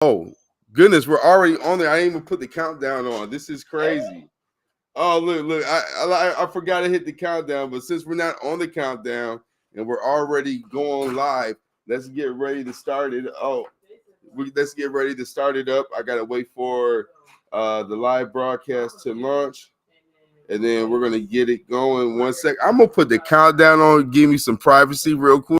Oh, goodness, we're already on there. I didn't even put the countdown on. This is crazy. Oh, look, I forgot to hit the countdown, but since we're not on the countdown and we're already going live, let's get ready to start it. Let's get ready to start it up. I gotta wait for the live broadcast to launch, and then we're gonna get it going. One sec. I'm gonna put the countdown on. Give me some privacy real quick.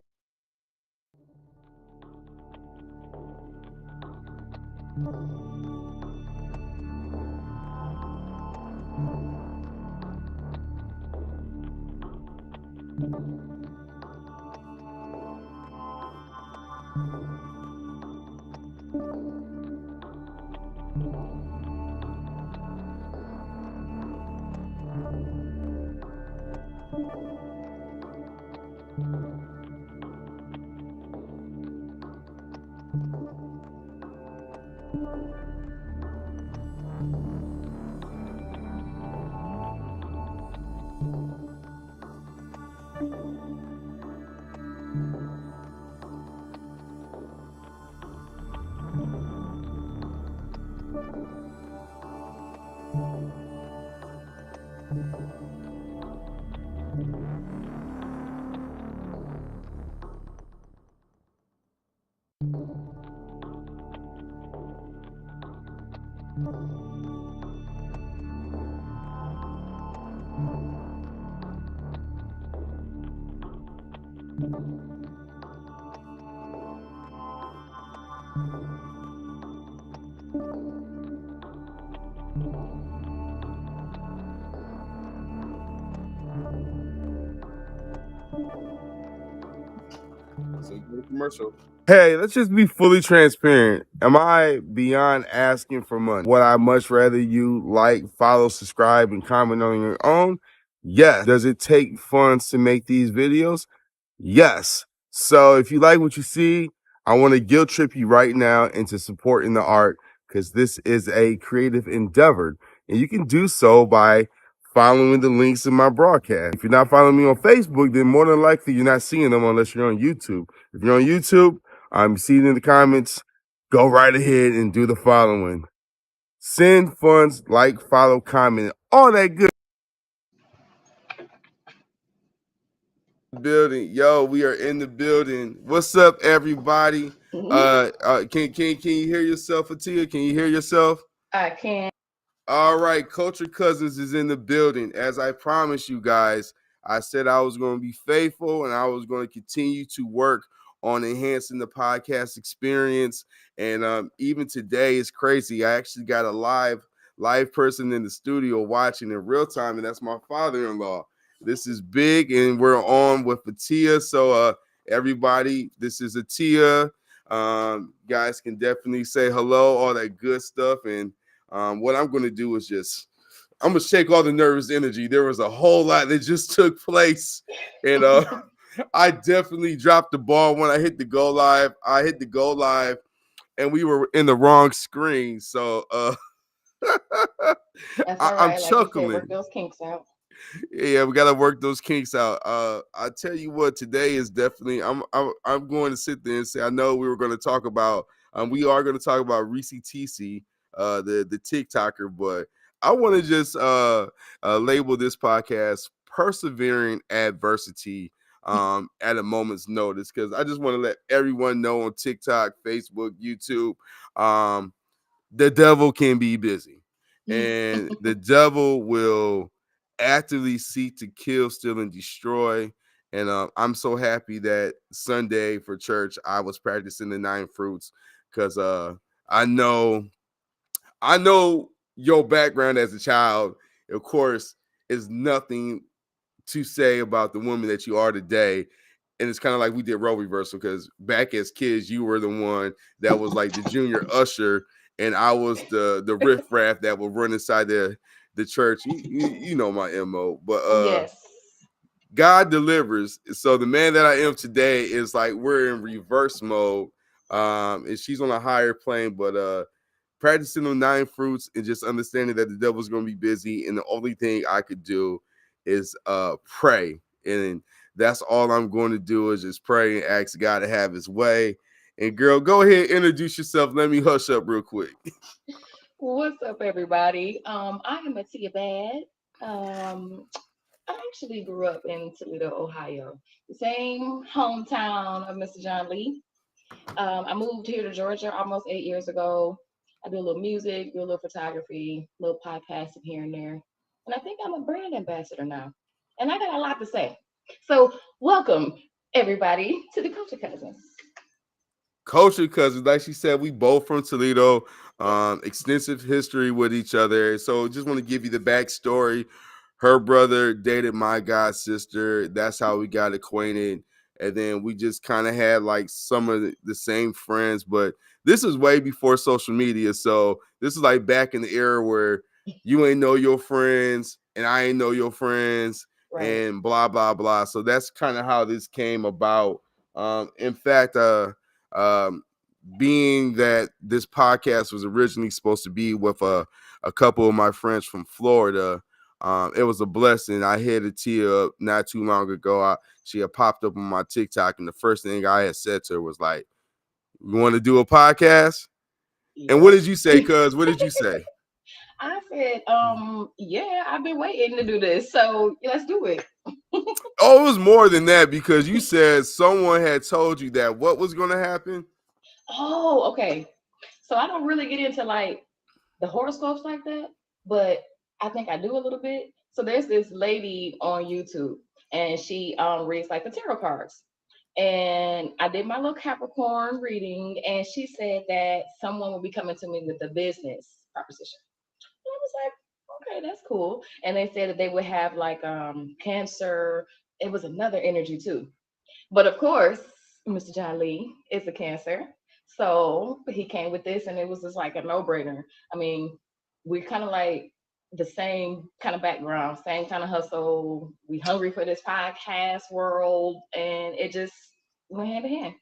Commercial. Hey, let's just be fully transparent. Am I beyond asking for money? Would I much rather you like, follow, subscribe, and comment on your own? Yes. Does it take funds to make these videos? Yes. So if you like what you see, I want to guilt trip you right now into supporting the art because this is a creative endeavor. And you can do so by following the links in my broadcast. If you're not following me on Facebook, then more than likely you're not seeing them unless you're on YouTube. If you're on YouTube, I'm seeing in the comments, go right ahead and do the following. Send funds, like, follow, comment, all that good. Building, yo, we are in the building. What's up, everybody? Can you hear yourself, Atia? Can you hear yourself? I can. All right, Culture Cousins is in the building. As I promised you guys, I said I was going to be faithful and I was going to continue to work on enhancing the podcast experience. And even today is crazy. I actually got a live person in the studio watching in real time, and that's my father-in-law. This is big, and we're on with Atia. So everybody, this is Atia. Guys can definitely say hello, all that good stuff. And what I'm going to do is I'm going to shake all the nervous energy. There was a whole lot that just took place. And I definitely dropped the ball when I hit the go live. I hit the go live and we were in the wrong screen. So That's all right. I'm like chuckling. You said, work those kinks out. Yeah, we gotta work those kinks out. I tell you what, today is definitely. I'm going to sit there and say I know we were going to talk about. We are going to talk about Reese TC, the TikToker, but I want to just label this podcast "Persevering Adversity." At a moment's notice, because I just want to let everyone know on TikTok, Facebook, YouTube, the devil can be busy, and the devil will actively seek to kill, steal, and destroy. And I'm so happy that Sunday for church I was practicing the 9 fruits because I know your background as a child, of course, is nothing to say about the woman that you are today. And it's kind of like we did role reversal because back as kids, you were the one that was like the junior usher, and I was the riffraff that would run inside the church. You know my MO. But yes. God delivers. So the man that I am today is like we're in reverse mode. And she's on a higher plane, but practicing the 9 fruits and just understanding that the devil's gonna be busy, and the only thing I could do is pray. And that's all I'm going to do is just pray and ask God to have his way. And girl, go ahead, introduce yourself. Let me hush up real quick. What's up, everybody? I am Atia Bad. Um, I actually grew up in Toledo, Ohio, the same hometown of Mr. John Lee. I moved here to Georgia almost 8 years ago. I do a little music, do a little photography, a little podcasting here and there, and I think I'm a brand ambassador now. And I got a lot to say. So, welcome everybody to the Culture Cousins. Culture cousins, like she said, we both from Toledo. Yes. Extensive history with each other. So just want to give you the backstory. Her brother dated my god sister. That's how we got acquainted. And then we just kind of had like some of the same friends, but this is way before social media. So this is like back in the era where you ain't know your friends and I ain't know your friends Right. and blah blah blah. So that's kind of how this came about. In fact, um, being that this podcast was originally supposed to be with a couple of my friends from Florida, it was a blessing. I hit a Tia up not too long ago. She had popped up on my TikTok, and the first thing I had said to her was like, "You want to do a podcast?" And what Yep. did you say, cuz? What did you say? I said, yeah, I've been waiting to do this, so let's do it. Oh, it was more than that because you said someone had told you that what was going to happen. Oh, okay. So I don't really get into like the horoscopes like that, but I think I do a little bit. So there's this lady on YouTube, and she reads like the tarot cards. And I did my little Capricorn reading, and she said that someone will be coming to me with a business proposition. And I was like, okay, that's cool. And they said that they would have like cancer. It was another energy too. But of course, Mr. John Lee is a cancer. So he came with this and it was just like a no-brainer. I mean, we're kind of like the same kind of background, same kind of hustle. We hungry for this podcast world, and it just went hand in hand.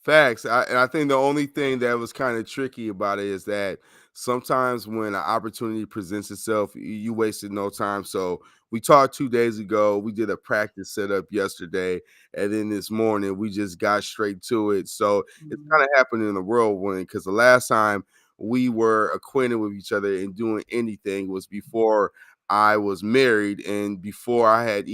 Facts. And I think the only thing that was kind of tricky about it is that sometimes when an opportunity presents itself, you wasted no time. So we talked 2 days ago. We did a practice setup yesterday, and then this morning we just got straight to it. So it's Mhm. kind of happening in the whirlwind because the last time we were acquainted with each other and doing anything was before I was married and before I had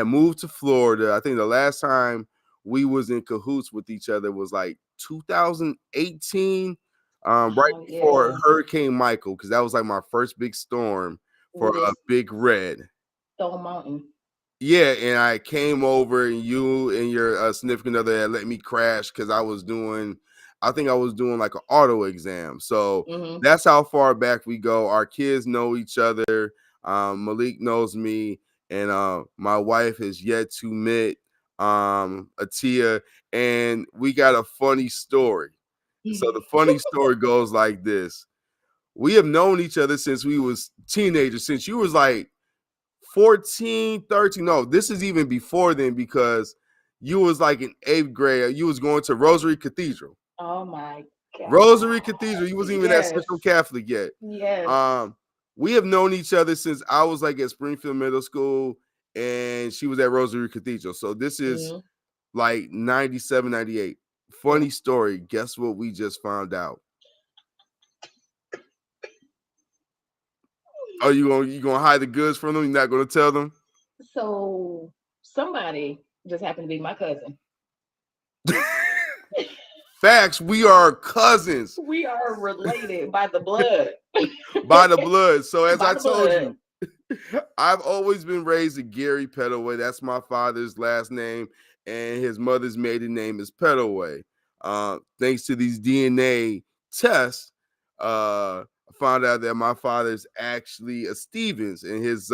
moved to Florida. I think the last time we was in cahoots with each other was like 2018, right Oh before yeah, Hurricane Michael, because that was like my first big storm for with a this big red. Stone Mountain. Yeah, and I came over, and you and your significant other had let me crash because I think I was doing like an auto exam. So Hmm. that's how far back we go. Our kids know each other. Malik knows me, and my wife has yet to meet Atia, and we got a funny story. So the funny story goes like this: we have known each other since we was teenagers, since you was like 14, 13. No, this is even before then because you was like in eighth grade. You was going to Rosary Cathedral. Oh my Rosary God. Cathedral. You wasn't even at Yes. Central Catholic yet. Yes. Um, we have known each other since I was like at Springfield Middle School and she was at Rosary Cathedral. So this is Hmm. like 97, 98. Yep. Funny story. Guess what we just found out? Oh, you gonna hide the goods from them? You're not gonna tell them? So somebody just happened to be my cousin. Facts, we are cousins We are related by the blood. by the blood. So as By I the told blood. you, I've always been raised a Gary Pettaway. That's my father's last name, and his mother's maiden name is Pettaway. Thanks to these DNA tests, I found out that my father's actually a Stevens, and his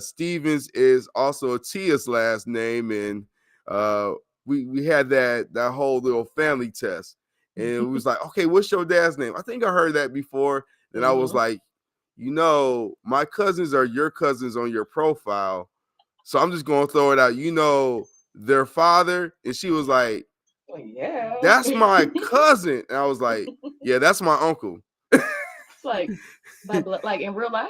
Stevens is also Tia's last name, and uh, we had that whole little family test, and it was like, okay, what's your dad's name? I think I heard that before. And I was Hmm. like, my cousins are your cousins on your profile, so I'm just gonna throw it out. Their father, and she was like, Well, yeah. that's my cousin, and I was like, yeah, that's my uncle. It's like by blood, like in real life.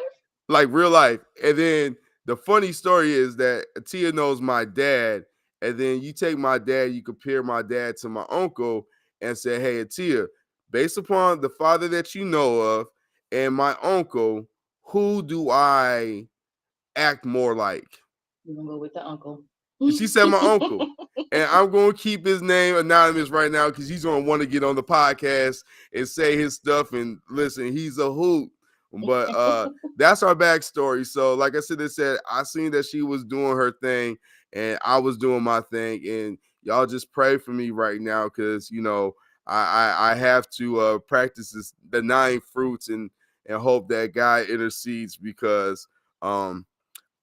Like real life. And then the funny story is that Tia knows my dad, And then you take my dad, you compare my dad to my uncle and say, hey, Atia, based upon the father that you know of and my uncle, who do I act more like? We're gonna go with the uncle. And she said my uncle. And I'm going to keep his name anonymous right now because he's going to want to get on the podcast and say his stuff. And listen, he's a hoot. But that's our backstory. So, like I said, I seen that she was doing her thing and I was doing my thing. And y'all just pray for me right now because, I have to practice the 9 fruits and hope that God intercedes because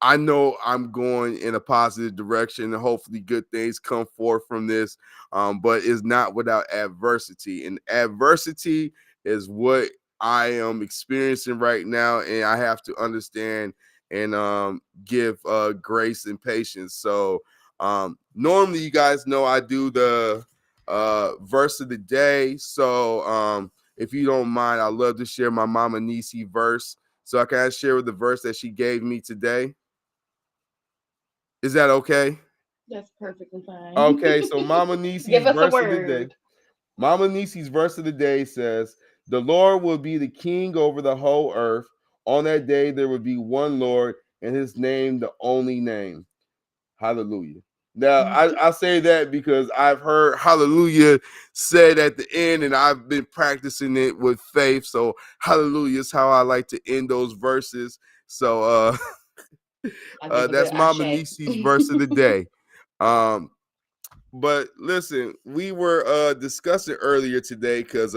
I know I'm going in a positive direction and hopefully good things come forth from this. But it's not without adversity. And adversity is what I am experiencing right now. And I have to understand and give grace and patience. So normally you guys know I do the verse of the day. So if you don't mind, I'd love to share my Mama Nisi verse. So I can share with the verse that she gave me today. Is that okay? That's perfectly fine. Okay, so Mama Nisi's Give us a verse of the day. word. Mama Nisi's verse of the day says, the Lord will be the king over the whole earth. On that day, there will be one Lord, and his name, the only name. Hallelujah. Now, I say that because I've heard hallelujah said at the end, and I've been practicing it with faith. So, hallelujah is how I like to end those verses. So, I'll give a that's good Mama ashe. Nisi's verse of the day. Um, but listen, we were discussing earlier today because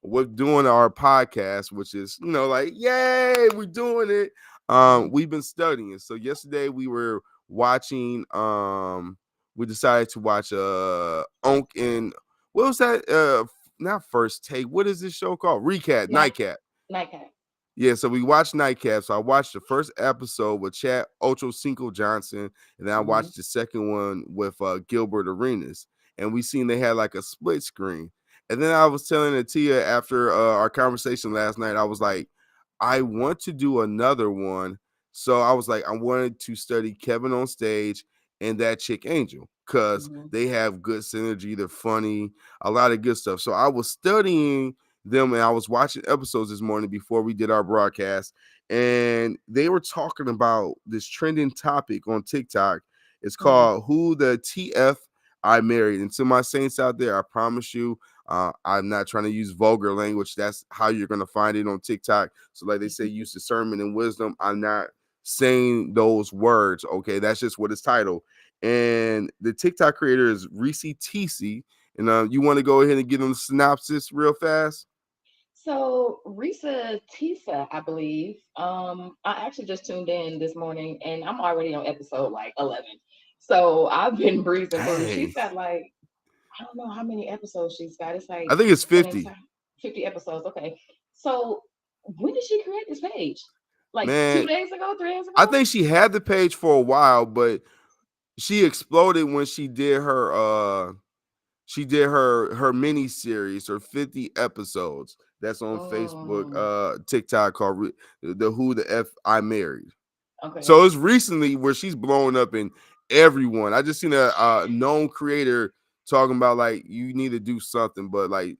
we're doing our podcast, which is like yay, we're doing it. We've been studying. So yesterday we were watching. We decided to watch Onk and what was that? Not First Take. What is this show called? Recap, Night Nightcap. nightcap. Yeah, so we watched Nightcap. So I watched the first episode with Chad Ocho Cinco Johnson, and then I Mm-hmm. watched the second one with Gilbert Arenas. And we seen they had like a split screen. And then I was telling Atia after our conversation last night, I was like, I want to do another one. So I was like, I wanted to study Kevin on Stage and that chick Angel because Mm-hmm. they have good synergy. They're funny, a lot of good stuff. So I was studying them and I was watching episodes this morning before we did our broadcast, and they were talking about this trending topic on TikTok. It's Mm-hmm. called Who the TF I Married. And to my saints out there, I promise you, I'm not trying to use vulgar language. That's how you're going to find it on TikTok. So, like they say, use discernment and wisdom. I'm not saying those words. Okay, that's just what it's titled. And the TikTok creator is Reese TC. And you want to go ahead and give them the synopsis real fast? So Risa Tisa, I believe. I actually just tuned in this morning, and I'm already on episode like 11. So I've been breezing through. She's Dang. got like I don't know how many episodes she's got. It's like I think it's an 50. entire 50 episodes. Okay. So when did she create this page? Like Man, 2 days ago, 3 days I ago? think she had the page for a while, but she exploded when she did her mini series, her 50 episodes that's on Facebook, Oh, TikTok called the Who the F I Married. okay. So it's recently where she's blowing up in everyone. I just seen a known creator talking about like you need to do something, but like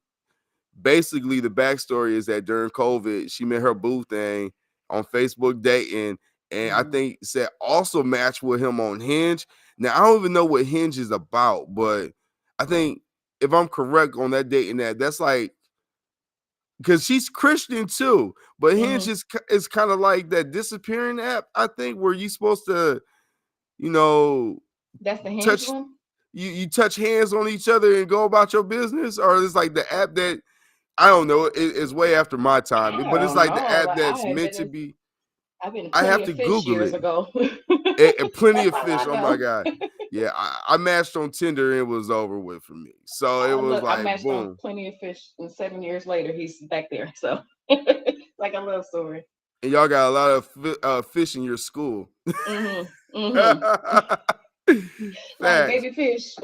basically the backstory is that during COVID, she met her boo thing on Facebook dating, and I Hmm. think said also matched with him on Hinge. Now I don't even know what Hinge is about, but I think if I'm correct on that dating that's like because she's Christian too, but Hinge Hmm. is kind of like that disappearing app. I think where you supposed to, you know, That's the hinge touch one? you touch hands on each other and go about your business, or it's like the app that I don't know. It's way after my time, I but it's don't like the know. app Like that's meant to be. I've been I plenty have of to fish Google years it. ago. And plenty That's of all fish. I Oh my know. god, yeah. I matched on Tinder and it was over with for me. So it was Look, I like matched on boom. plenty of fish, and 7 years later, he's back there. So, like a love story. And y'all got a lot of fish in your school. Mm-hmm. Mm-hmm. Like Facts. baby fish.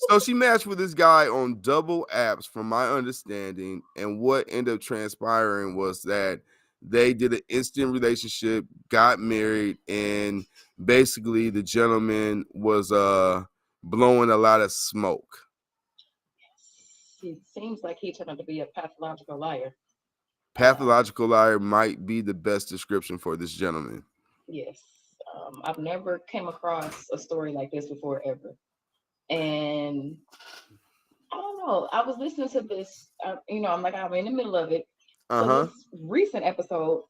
So she matched with this guy on double apps, from my understanding. And what ended up transpiring was that they did an instant relationship, got married, and basically the gentleman was blowing a lot of smoke. It seems like he turned out to be a pathological liar. Pathological liar might be the best description for this gentleman. Yes, I've never came across a story like this before ever, and I don't know. I was listening to this, I'm in the middle of it. So Uh-huh. this recent episode,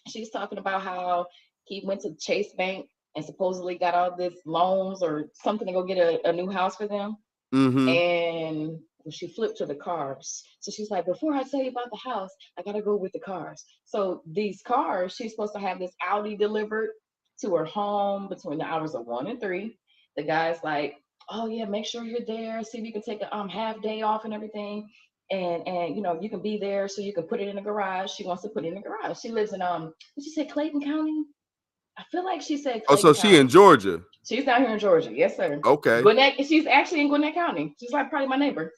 she's talking about how he went to Chase Bank and supposedly got all this loans or something to go get a new house for them. Mm-hmm. And she flipped to the cars. So she's like, before I tell you about the house, I gotta go with the cars. So these cars, she's supposed to have this Audi delivered to her home between the hours of 1 and 3. The guy's like, oh yeah, make sure you're there. See if you can take a half day off and everything. And you can be there so you can put it in the garage. She wants to put it in the garage. She lives in did she say Clayton County? I feel like she said Oh, so Clayton she in County. Georgia. She's down here in Georgia. Yes, sir. Okay. Gwinnett. She's actually in Gwinnett County. She's like probably my neighbor.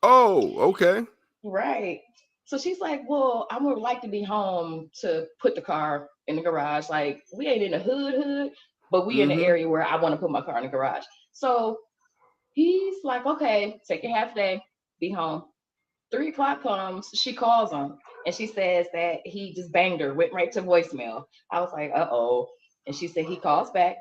Oh, okay. Right. So she's like, well, I would like to be home to put the car in the garage. Like, we ain't in the hood, but we in the Mm-hmm. area where I want to put my car in the garage. So he's like, okay, take your half day, be home. 3 o'clock comes, she calls him, and she says that he just banged her, went right to voicemail. I was like, uh-oh. And she said he calls back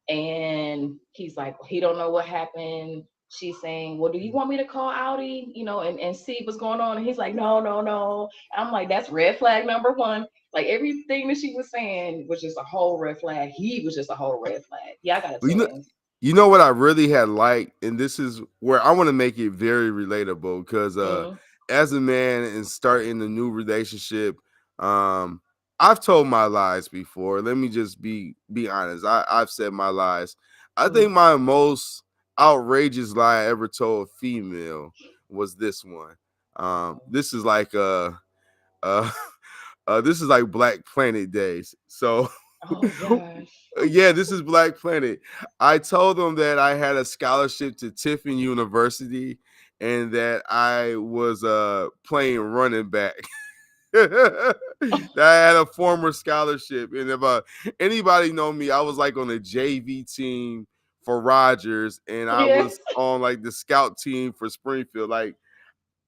and he's like, he don't know what happened. She's saying, well, do you want me to call Audi, and see what's going on? And he's like, no, no, no. I'm like, that's red flag number one. Like everything that she was saying was just a whole red flag. He was just a whole red flag. Yeah, I gotta You tune know, in. you know what I really had liked, and this is where I want to make it very relatable because Mm, as a man and starting a new relationship, um, I've told my lies before. Let me just be honest. I've said my lies. I think mm. my most outrageous lie I ever told a female was this one. This is like uh, this is like Black Planet days. So Oh gosh. yeah, this is Black Planet. I told them that I had a scholarship to Tiffin University and that I was playing running back. That I had a former scholarship. And if anybody know me, I was like on a JV team for Rogers and I Yeah. was on like the scout team for Springfield. Like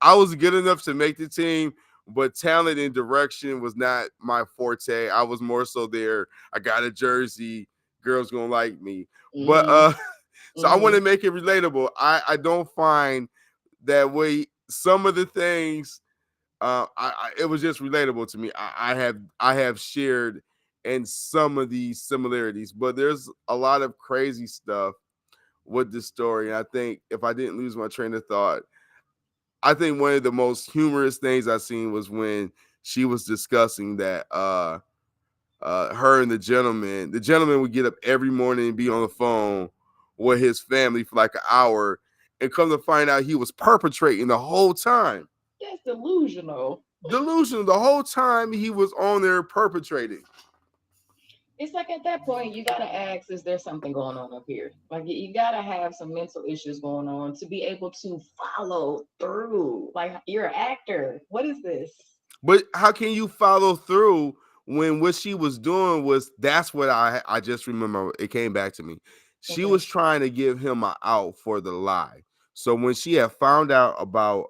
I was good enough to make the team, but talent and direction was not my forte. I was more so there. I got a jersey. Girls gonna like me. But Mm-hmm. so I want Mm-hmm. to make it relatable. I don't find that way some of the things it was just relatable to me. I have shared in some of these similarities, but there's a lot of crazy stuff with this story. And I think if I didn't lose my train of thought, I think one of the most humorous things I seen was when she was discussing that her and the gentleman would get up every morning and be on the phone with his family for like an hour and come to find out he was perpetrating the whole time. That's delusional. Delusional the whole time he was on there perpetrating. It's like at that point you gotta ask, is there something going on up here? Like you gotta have some mental issues going on to be able to follow through. Like you're an actor. What is this? But how can you follow through when what she was doing was that's what I just remember it came back to me. She Okay. was trying to give him an out for the lie. So when she had found out about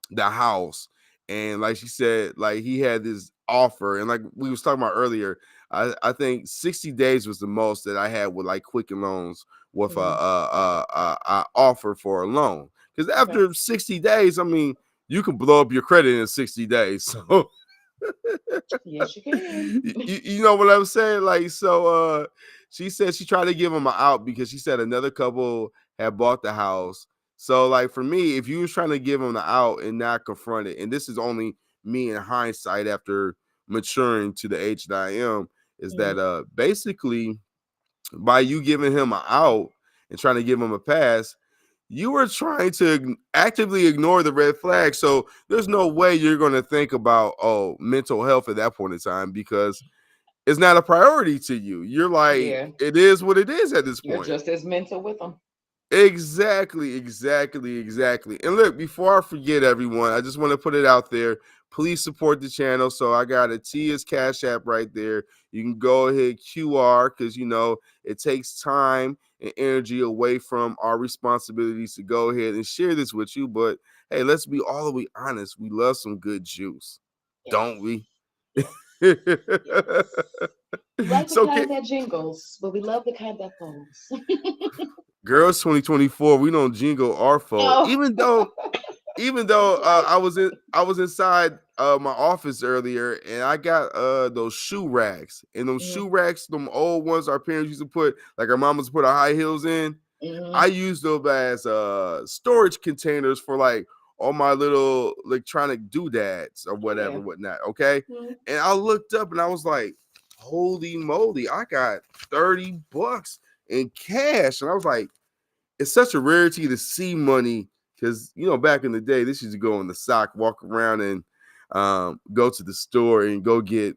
the house and like she said, like he had this offer and like we was talking about earlier, I think 60 days was the most that I had with like Quicken Loans with Hmm. a offer for a loan. Because Okay. after 60 days, I mean, you can blow up your credit in 60 days. So Yes, you can. you know what I'm saying? Like, so she said she tried to give him an out because she said another couple had bought the house. So, like, for me, if you was trying to give him the out and not confront it, and this is only me in hindsight after maturing to the age that I am, is that Mm. basically by you giving him an out and trying to give him a pass, you were trying to actively ignore the red flag. So there's no way you're going to think about mental health at that point in time because it's not a priority to you. You're like, Yeah, it is what it is at this you're point. just as mental with them. Exactly, exactly, exactly. And look, before I forget, everyone, I just want to put it out there. Please support the channel. So I got a Tia's Cash App right there. You can go ahead QR because you know it takes time and energy away from our responsibilities to go ahead and share this with you. But hey, let's be all the way honest. We love some good juice, don't Yes. we? Yes. Yes. We like the So, kind that jingles, but we love the kind that falls. girls, 2024, we don't jingle our fault. Oh, Even though that's right. I was inside my office earlier and I got those shoe racks. And those Mm-hmm. shoe racks, them old ones our parents used to put, like our mamas put our high heels in. I Mm-hmm. use them as storage containers for like all my little electronic doodads or Oh yeah. whatnot. Okay. Mm-hmm. And I looked up and I was like, holy moly, I got $30 in cash. And I was like, it's such a rarity to see money because back in the day, this used to go in the sock, walk around and go to the store and go get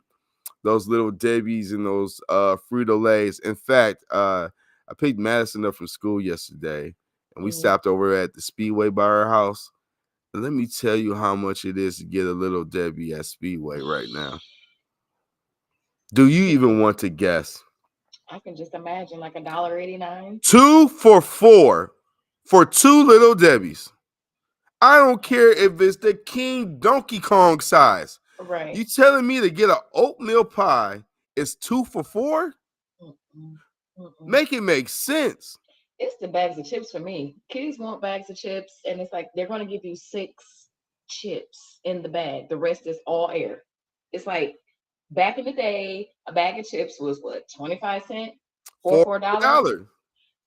those little Debbie's and those Frito Lays. In fact, I picked Madison up from school yesterday, and we Mm-hmm. stopped over at the Speedway by our house. And let me tell you how much it is to get a little Debbie at Speedway right now. Do you even want to guess? I can just imagine like $1.89. 2 for $4 for two little Debbie's. I don't care if it's the King Donkey Kong size. You Right. telling me to get an oatmeal pie is 2 for $4? Mm-mm. Mm-mm. Make it make sense. It's the bags of chips for me. Kids want bags of chips, and it's like they're going to give you 6 chips in the bag. The rest is all air. It's like back in the day, a bag of chips was what, 25 cents For for a a dollar? dollar.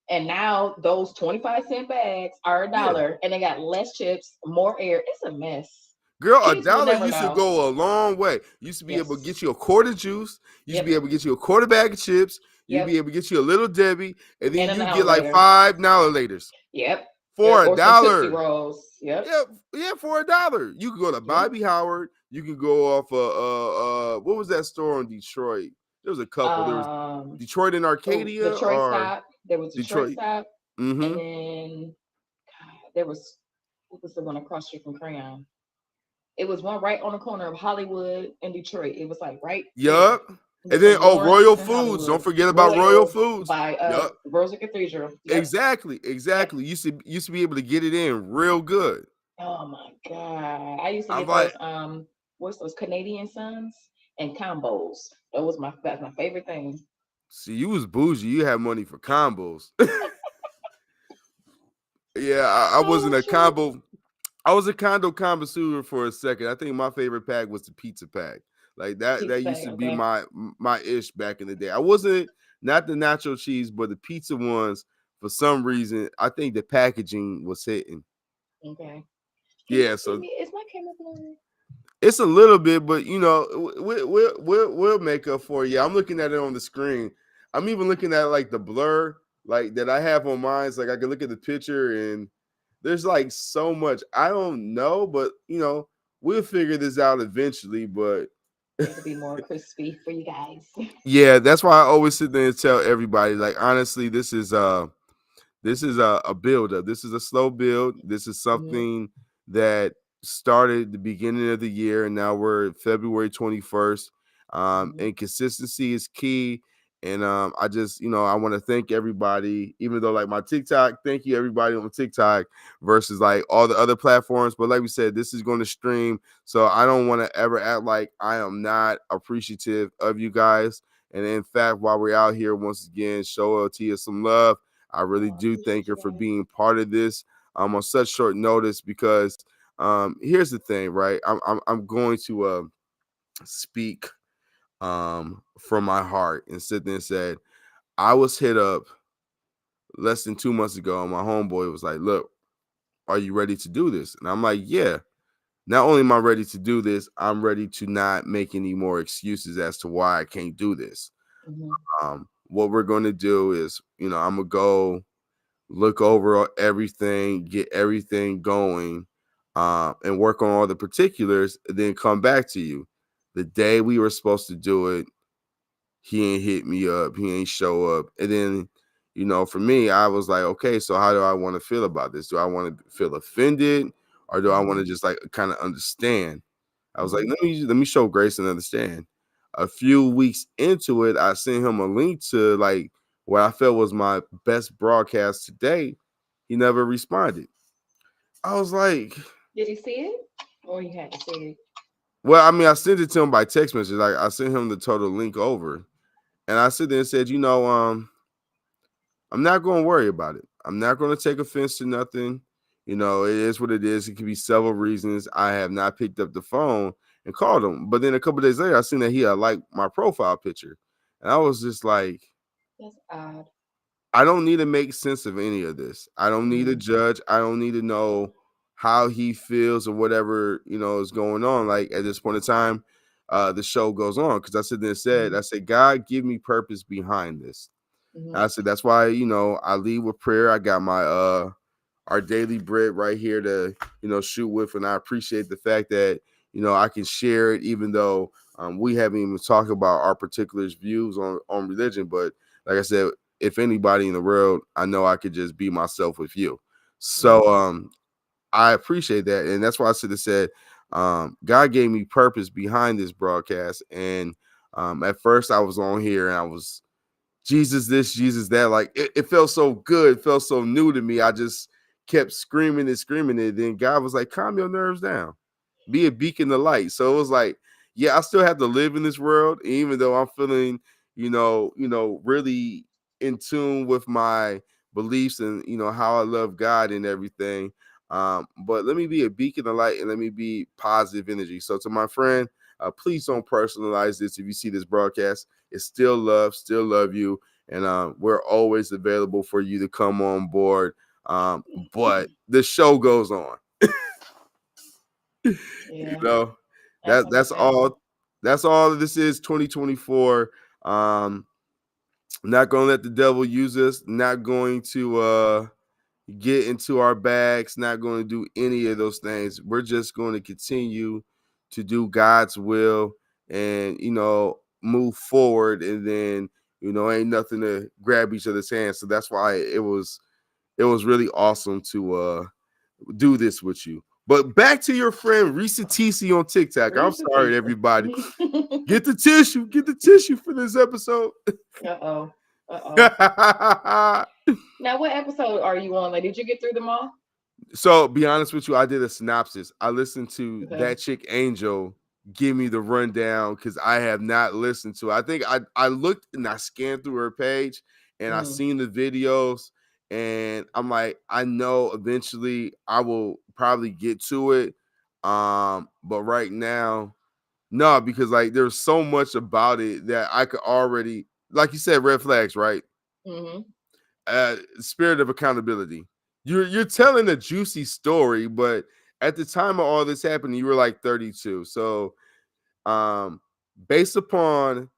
And now those 25-cent bags are a Yeah. dollar and they got less chips, more air. It's a mess. Girl, a Kids will dollar never used to know. go a long way. You used to be able to Yes. get you a quart of juice. You used to Yep. be able to get you a quarter bag of chips. You'd Yep. be able to get you a little Debbie, and then And an you hour get like later. $5 Yep. Yep. for a Or some Tootsie dollar. Rolls. Yep. Yeah, yeah, for a dollar. You can go to Yep. Bobby Howard. You can go off what was that store in Detroit? There was a couple. There was Um, Detroit in oh, Arcadia Detroit or stop. There was Detroit Detroit. stop. And Mm-hmm. then there was, what was the one across the street from Crayon? It was one right on the corner of Hollywood and Detroit. It was like right there Yup. And then between Lawrence Royal and Foods. Don't Hollywood. forget about Royal Royal Foods. by Yup. Rosa Cathedral. Yep. Exactly. Yep. Exactly. Used to be able to get it in real good. Oh my God. I used to I'm get like, those what's those Canadian Suns and combos. That's my favorite thing. see, you was bougie. You had money for combos. Yeah, I wasn't Oh a shoot. combo. I was a condo connoisseur for a second. I think my favorite pack was the pizza pack. Like that Pizza used bag, to be okay. my ish back in the day. I wasn't not the nacho cheese, but the pizza ones for some reason. I think the packaging was hitting. Okay. Can Yeah, y'all see so me? Is my camera blurry? it's a little bit, but we'll make up for you. I'm looking at it on the screen. I'm even looking at like the blur like that I have on mine. It's like I can look at the picture and there's like so much. I don't know, but we'll figure this out eventually. But It'll be more crispy for you guys. yeah, that's why I always sit there and tell everybody, like honestly, this is a build up. This is a slow build. This is Hmm. something that started the beginning of the year, and now we're February 21st. Hmm. And consistency is key. And I just, I want to thank everybody, even though like my TikTok, thank you everybody on TikTok versus like all the other platforms. But like we said, this is going to stream. So I don't want to ever act like I am not appreciative of you guys. And in fact, while we're out here, once again, show LT some love. I really Oh, I do thank appreciate her you for guys. being part of this on such short notice because here's the thing, right? I'm going to speak from my heart and sit there and said I was hit up less than 2 months ago and my homeboy was like, look, are you ready to do this? And I'm like, yeah. Not only am I ready to do this, I'm ready to not make any more excuses as to why I can't do this. Hmm. What we're going to do is, I'm going to go look over everything, get everything going, and work on all the particulars, and then come back to you. The day we were supposed to do it, he ain't hit me up, he ain't show up. And then, for me, I was like, okay, so how do I want to feel about this? Do I want to feel offended or do I want Hmm. to just like kind of understand? I was like, Hmm. let me show grace and understand. A few weeks into it, I sent him a link to like what I felt was my best broadcast today, he never responded. I was like, Did he see it? Or you had to see it? well, I mean, I sent it to him by text message. Like I sent him the total link over, and I sit there and said, I'm not going to worry about it. I'm not going to take offense to nothing. It is what it is. It could be several reasons. I have not picked up the phone and called him. But then a couple days later, I seen that he had liked my profile picture, and I was just like, That's odd. I don't need to make sense of any of this. I don't need to Mm-hmm. judge. I don't need to know how he feels or whatever, is going on. Like at this point in time, the show goes on. Cause I said then said, Mm-hmm. I said, God, give me purpose behind this. Mm-hmm. And I said, that's why, I lead with prayer. I got my our daily bread right here to, shoot with. And I appreciate the fact that, I can share it, even though we haven't even talked about our particular views on religion. But like I said, if anybody in the world, I know I could just be myself with you. So Mm-hmm. I appreciate that. And that's why I should have said, God gave me purpose behind this broadcast. And at first I was on here and I was Jesus this, Jesus that. Like it felt so good, it felt so new to me. I just kept screaming and screaming it. Then God was like, calm your nerves down. Be a beacon of light. So it was like, yeah, I still have to live in this world, even though I'm feeling, really in tune with my beliefs and how I love God and everything. But let me be a beacon of light and let me be positive energy. So to my friend, please don't personalize this if you see this broadcast. It's still love you, and we're always available for you to come on board. But the show goes on. you Yeah, know, that's that's understandable. all. That's all this is. 2024. Um, not gonna let the devil use us. Not going to get into our bags. Not going to do any of those things. We're just going to continue to do God's will and move forward. And then ain't nothing to grab each other's hands. So that's why it was really awesome to do this with you. But back to your friend Risa TC on TikTok. I'm Reese sorry, Tisa. everybody. Get the tissue. Get the tissue for this episode. Uh-oh. Uh-oh. Now, what episode are you on? Like, did you get through them all? So, be honest with you, I did a synopsis. I listened to Okay. that chick Angel give me the rundown because I have not listened to it. I think I looked and I scanned through her page and I Mm-hmm. seen the videos and I'm like, I know eventually I will probably get to it. But right now, no, because like there's so much about it that I could already, like you said, red flags, right? Mm-hmm. Spirit of accountability. You're telling a juicy story, but at the time of all this happening, you were like 32. So, um, based upon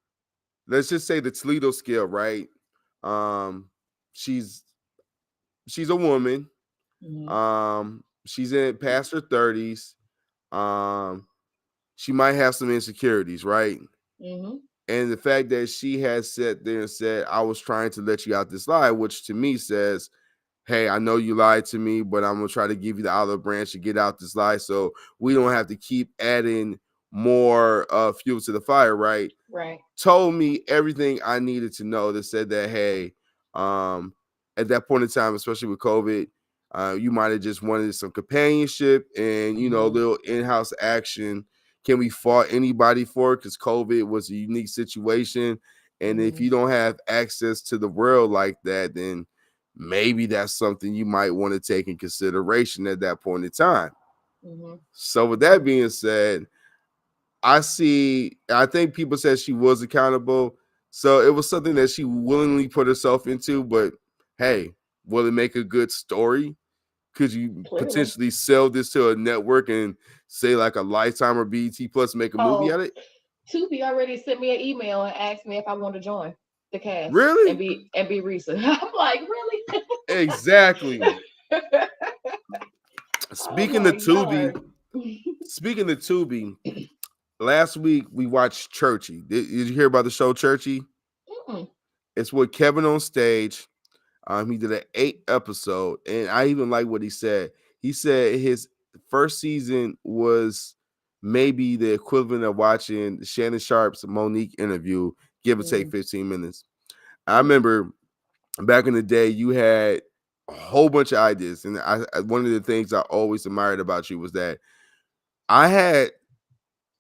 let's just say the Toledo scale, right? Um, she's she's a woman. Mm-hmm. She's in past her 30s. Um, she might have some insecurities, right? Mm-hmm. And the fact that she has sat there and said, I was trying to let you out this lie, which to me says, hey, I know you lied to me, but I'm gonna try to give you the olive branch to get out this lie, so we don't have to keep adding more fuel to the fire, right? Right. Told me everything I needed to know that said that, hey, um, at that point in time, especially with COVID, you might have just wanted some companionship and Mm-hmm. little in-house action. Can we fault anybody for it? Because COVID was a unique situation. And if Mm-hmm. you don't have access to the world like that, then maybe that's something you might want to take in consideration at that point in time. Mm-hmm. So with that being said, I think people said she was accountable. So it was something that she willingly put herself into, but hey, will it make a good story? Could you Clearly. potentially sell this to a network and say like a Lifetime or BET Plus make a movie Oh, out of it? Tubi already sent me an email and asked me if I want to join the cast and Really? be Risa. I'm like, really? Exactly. Oh Speaking of my Tubi, God. speaking of Tubi, last week we watched Churchy. Did you hear about the show Churchy? Mm-mm. It's with Kevin on stage. He did an 8 episode, and I even like what he said. He said his first season was maybe the equivalent of watching Shannon Sharp's Monique interview, give or take Mm-hmm. 15 minutes. I Mm-hmm. remember back in the day, you had a whole bunch of ideas, and one of the things I always admired about you was that I had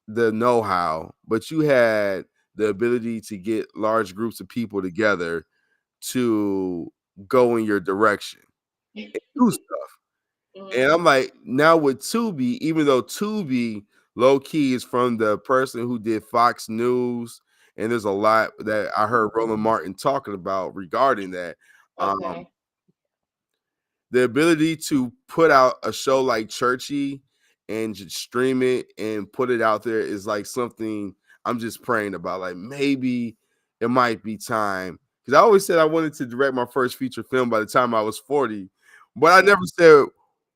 the know-how, but you had the ability to get large groups of people together to go in your direction and do stuff. Mhm. And I'm like, now with Tubi, even though Tubi low key is from the person who did Fox News, and there's a lot that I heard Roland Martin talking about regarding that. Um, Okay. the ability to put out a show like Churchy and just stream it and put it out there is like something I'm just praying about. Like maybe it might be time, because I always said I wanted to direct my first feature film by the time I was 40, but I Right. never said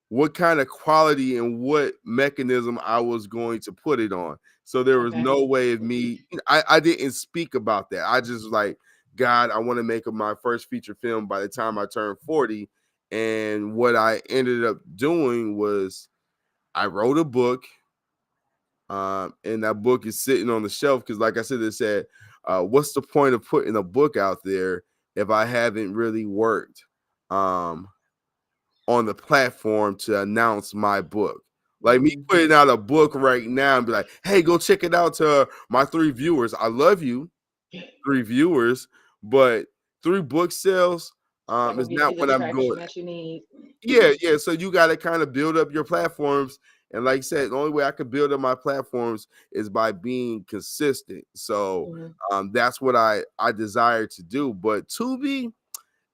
what kind of quality and what mechanism I was going to put it on. So there was Okay. no way of me, I didn't speak about that. I just was like, God, I want to make my first feature film by the time I turn 40. And what I ended up doing was I wrote a book, and that book is sitting on the shelf because, like I said, it said, "What's the point of putting a book out there if I haven't really worked um, on the platform to announce my book?" Like me Mhm. putting out a book right now and be like, "Hey, go check it out to my 3 viewers. I love you, 3 viewers, but 3 book sales It's not gonna is get not you the what I'm traction doing." that you need. Yeah, yeah. So you got to kind of build up your platforms. And like I said, the only way I could build up my platforms is by being consistent. So Mhm. that's what I desire to do. But Tubi,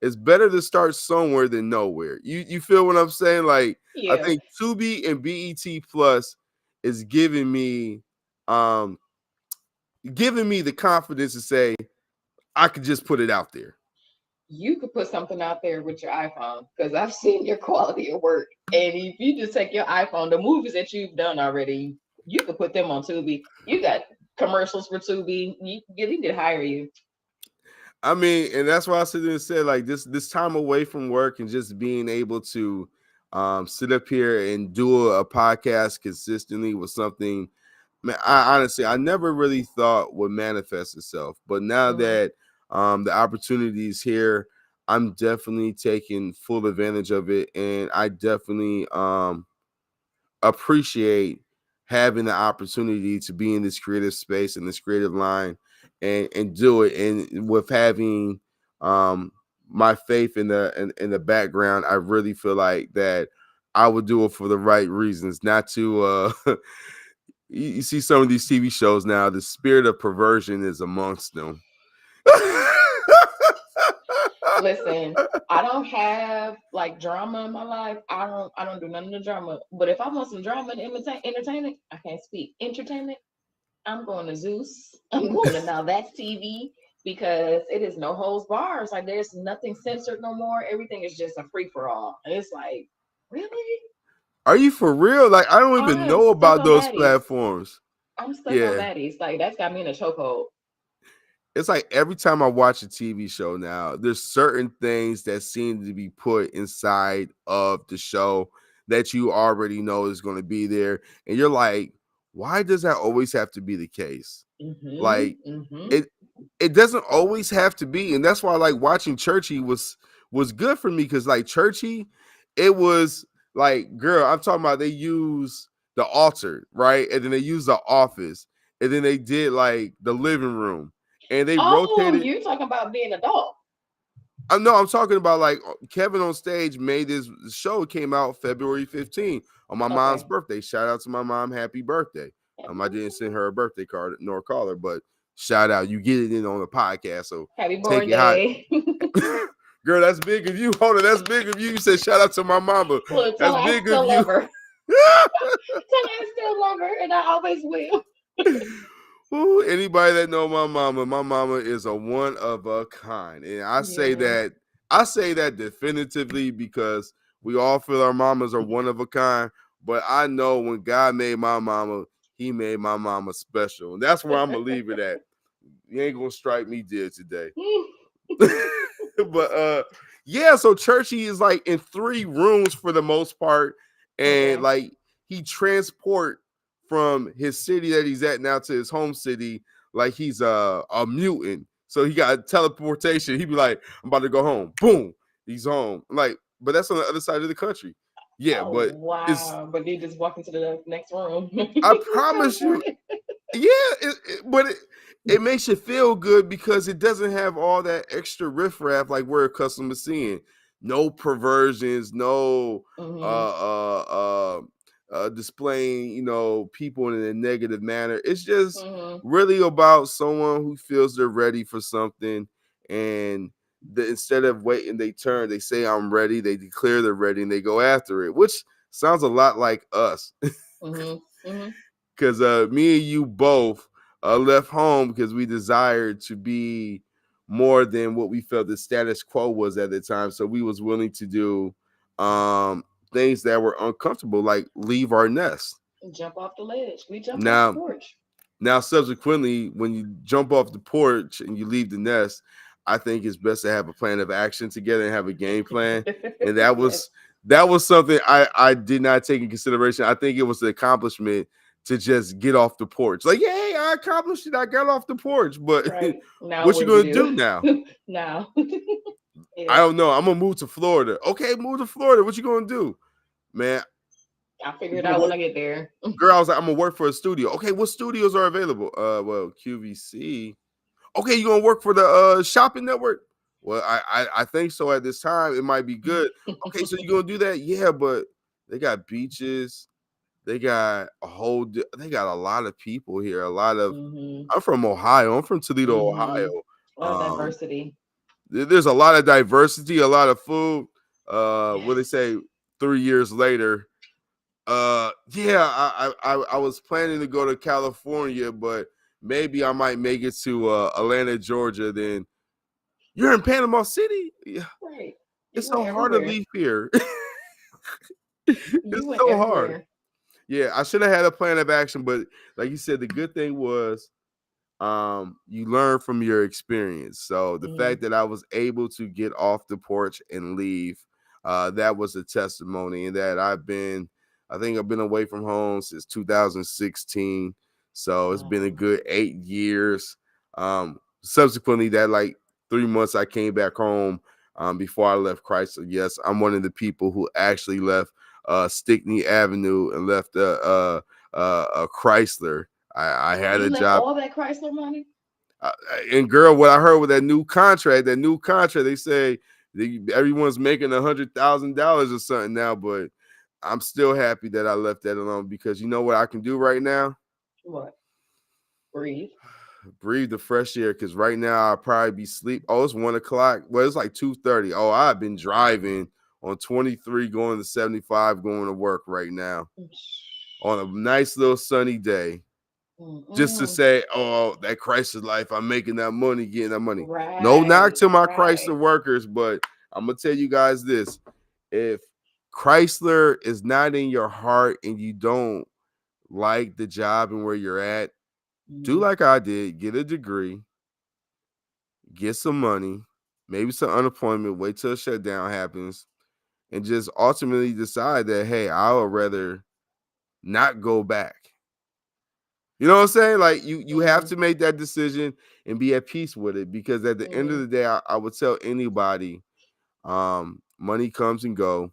it's better to start somewhere than nowhere. You feel what I'm saying? Like I Yeah. think Tubi and BET Plus is um giving me the confidence to say I could just put it out there. You could put something out there with your iPhone because I've seen your quality of work. And if you just take your iPhone, the movies that you've done already, you could put them on Tubi. You got commercials for Tubi. You need to hire you. I mean, and that's why I sit there and said like this time away from work and just being able to sit up here and do a podcast consistently was something, man, I honestly I never really thought would manifest itself. But now Hmm. that the opportunity is here, I'm definitely taking full advantage of it, and I definitely appreciate having the opportunity to be in this creative space and this creative line and do it. And with having um my faith in the background, I really feel like that I would do it for the right reasons, not to you see some of these TV shows now, the spirit of perversion is amongst them. Listen, I don't have like drama in my life. I don't do none of the drama. But if I want some drama and entertainment, I can't speak. Entertainment, I'm going to Zeus. I'm going to Now That's TV because it is no holds bars. Like there's nothing censored no more. Everything is just a free for all. And it's like, really? Are you for real? Like I don't even I'm know stuck about on those baddies. platforms. I'm stuck on Yeah. baddies. Like that's got me in a chokehold. It's like every time I watch a TV show now, there's certain things that seem to be put inside of the show that you already know is going to be there. And you're like, why does that always have to be the case? Mm-hmm. Like Mm-hmm. it it doesn't always have to be. And that's why like watching Churchy was good for me, because like Churchy, it was like, girl, I'm talking about they use the altar, right? And then they use the office, and then they did like the living room, and they Oh, rotated. you're talking about being adult. I know I'm talking about like Kevin on Stage made this show. It came out February 15th on my mom's Okay. birthday. Shout out to my mom, happy birthday. Happy I didn't send her a birthday card nor call her, but shout out. You get it in on the podcast, so take born it high. day. Girl, that's big of you. Hold on, that's big of you. You said shout out to my mama. Look, tell That's her I big of still you. love her. Tell her I still love her, and I always will. Ooh, anybody that know my mama is a one of a kind. And Yeah. I say that definitively because we all feel our mamas are one of a kind. But I know when God made my mama, he made my mama special. And that's where I'm gonna leave it at. You ain't gonna strike me dead today. But yeah, so Churchy is like in 3 rooms for the most part, and Okay. like he transport from his city that he's at now to his home city like he's a mutant. So he got teleportation. He'd be like, I'm about to go home. Boom, he's home. I'm like, but that's on the other side of the country. Yeah, Oh but it's wow! But they just walk into the next room. I He's promise you, teleported. yeah, but it makes you feel good because it doesn't have all that extra riffraff like we're accustomed to seeing. No perversions, no Mhm. uh uh uh displaying, people in a negative manner. It's just Mhm. really about someone who feels they're ready for something, and instead of waiting they turn, they say I'm ready, they declare they're ready, and they go after it, which sounds a lot like us. Mhm. Mhm. Because me and you both left home because we desired to be more than what we felt the status quo was at the time. So we was willing to do things that were uncomfortable, like leave our nest. Jump off the ledge. We jumped off the Now, porch. now, subsequently, when you jump off the porch and you leave the nest, I think it's best to have a plan of action together and have a game plan. And that Yes. was that was something I did not take in consideration. I think it was the accomplishment to just get off the porch. Like, yay, I accomplished it. I got off the porch. But Right. Now what what you do we gonna do now? do? Now. I Yeah. don't know. I'm gonna move to Florida. Okay, move to Florida. What you gonna do? Man, I'll figure you it gonna out when work. I get there. Girl, I was like, I'm gonna work for a studio. Okay, what studios are available? Well, QVC. Okay, you gonna work for the shopping network? Well, I think so at this time. It might be good. Okay, so you gonna do that? Yeah, but they got beaches. They got they got a lot of people here. A lot of Mhm. I'm from Ohio. I'm from Toledo, Ohio. Mhm. Oh, Um, diversity. there's a lot of diversity, a lot of food. What they Yes. say 3 years later. Yeah, I was planning to go to California, but maybe I might make it to Atlanta, Georgia. Then you're in Panama City. Yeah, Right. You it's went so hard to everywhere. leave here. You It's went so hard. everywhere. Yeah, I should have had a plan of action, but like you said, the good thing was you learn from your experience. So the Mhm. fact that I was able to get off the porch and leave, that was a testimony. And that I think I've been away from home since 2016. So it's been a Wow. good 8 years. Subsequently, that like 3 months I came back home before I left Chrysler. Yes, I'm one of the people who actually left Stickney Avenue and left a Chrysler. I had You a left job. all that Chrysler money? Uh, and girl, what I heard with that new contract, they say everyone's making $100,000 or something now. But I'm still happy that I left that alone because you know what I can do right now? What? Breathe. Breathe the fresh air. Because right now I'll probably be sleep. Oh, it's 1 o'clock. Well, it's like 2:30. Oh, I've been driving on 23 going to 75 going to work right now on a nice little sunny day, just to Mm-mm. say, oh, that Chrysler life, I'm making that money, getting that money. No knock Right. to my Right. Chrysler workers, but I'm gonna tell you guys this: if Chrysler is not in your heart and you don't like the job and where you're at, do Mm-hmm. like I did, get a degree, get some money, maybe some unemployment, wait till a shutdown happens, and just ultimately decide that, hey, I would rather not go back. You know what I'm saying? Like you have Mm-hmm. to make that decision and be at peace with it because at the end of Mm-hmm. the day, I would tell anybody, money comes and go,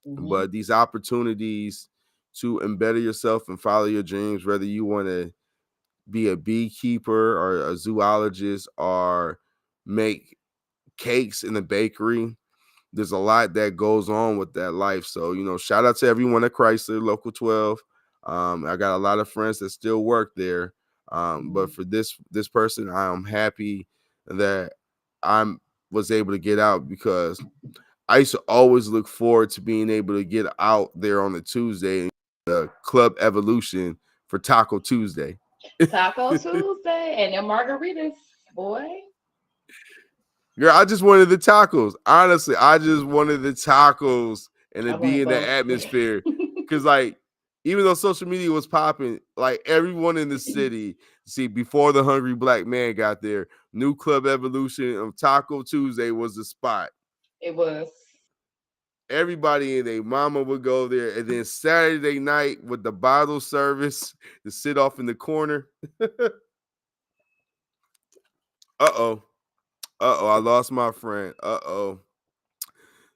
Mm-hmm. but these opportunities to embetter yourself and follow your dreams, whether you want to be a beekeeper or a zoologist or make cakes in a bakery, there's a lot that goes on with that life. So, shout out to everyone at Chrysler, Local 12. I got a lot of friends that still work there. Mm-hmm. But for this person, I am happy that I'm was able to get out because I used to always look forward to being able to get out there on a Tuesday and Club Evolution for Taco Tuesday. Taco Tuesday and them margaritas, boy. Girl, I just wanted the tacos. Honestly, I just wanted the tacos and to I be wanted in the both. atmosphere. Cause like, even though social media was popping, like everyone in the city, see, before the Hungry Black Man got there, New Club Evolution of Taco Tuesday was the spot. It was. Everybody and their mama would go there. And then Saturday night with the bottle service to sit off in the corner. Uh-oh. Uh-oh, I lost my friend. Uh-oh.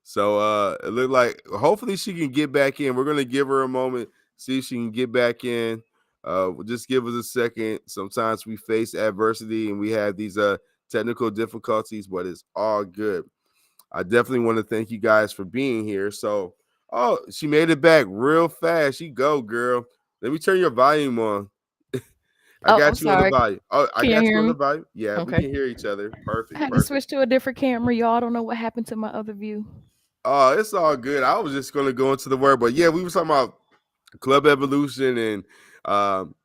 So it looked like hopefully she can get back in. We're gonna give her a moment, see if she can get back in. Just give us a second. Sometimes we face adversity and we have these technical difficulties, but it's all good. I definitely want to thank you guys for being here. So, oh, she made it back real fast. You go, girl. Let me turn your volume on. I Oh, I'm got you on the sorry. volume. Oh, I Can you got you hear on the me? volume. Yeah, we Okay. can hear each other. I Perfect, had to perfect. switch to a different camera, y'all. I don't know what happened to my other view. Oh, it's all good. I was just gonna go into the word, but yeah, we were talking about Club Evolution and um,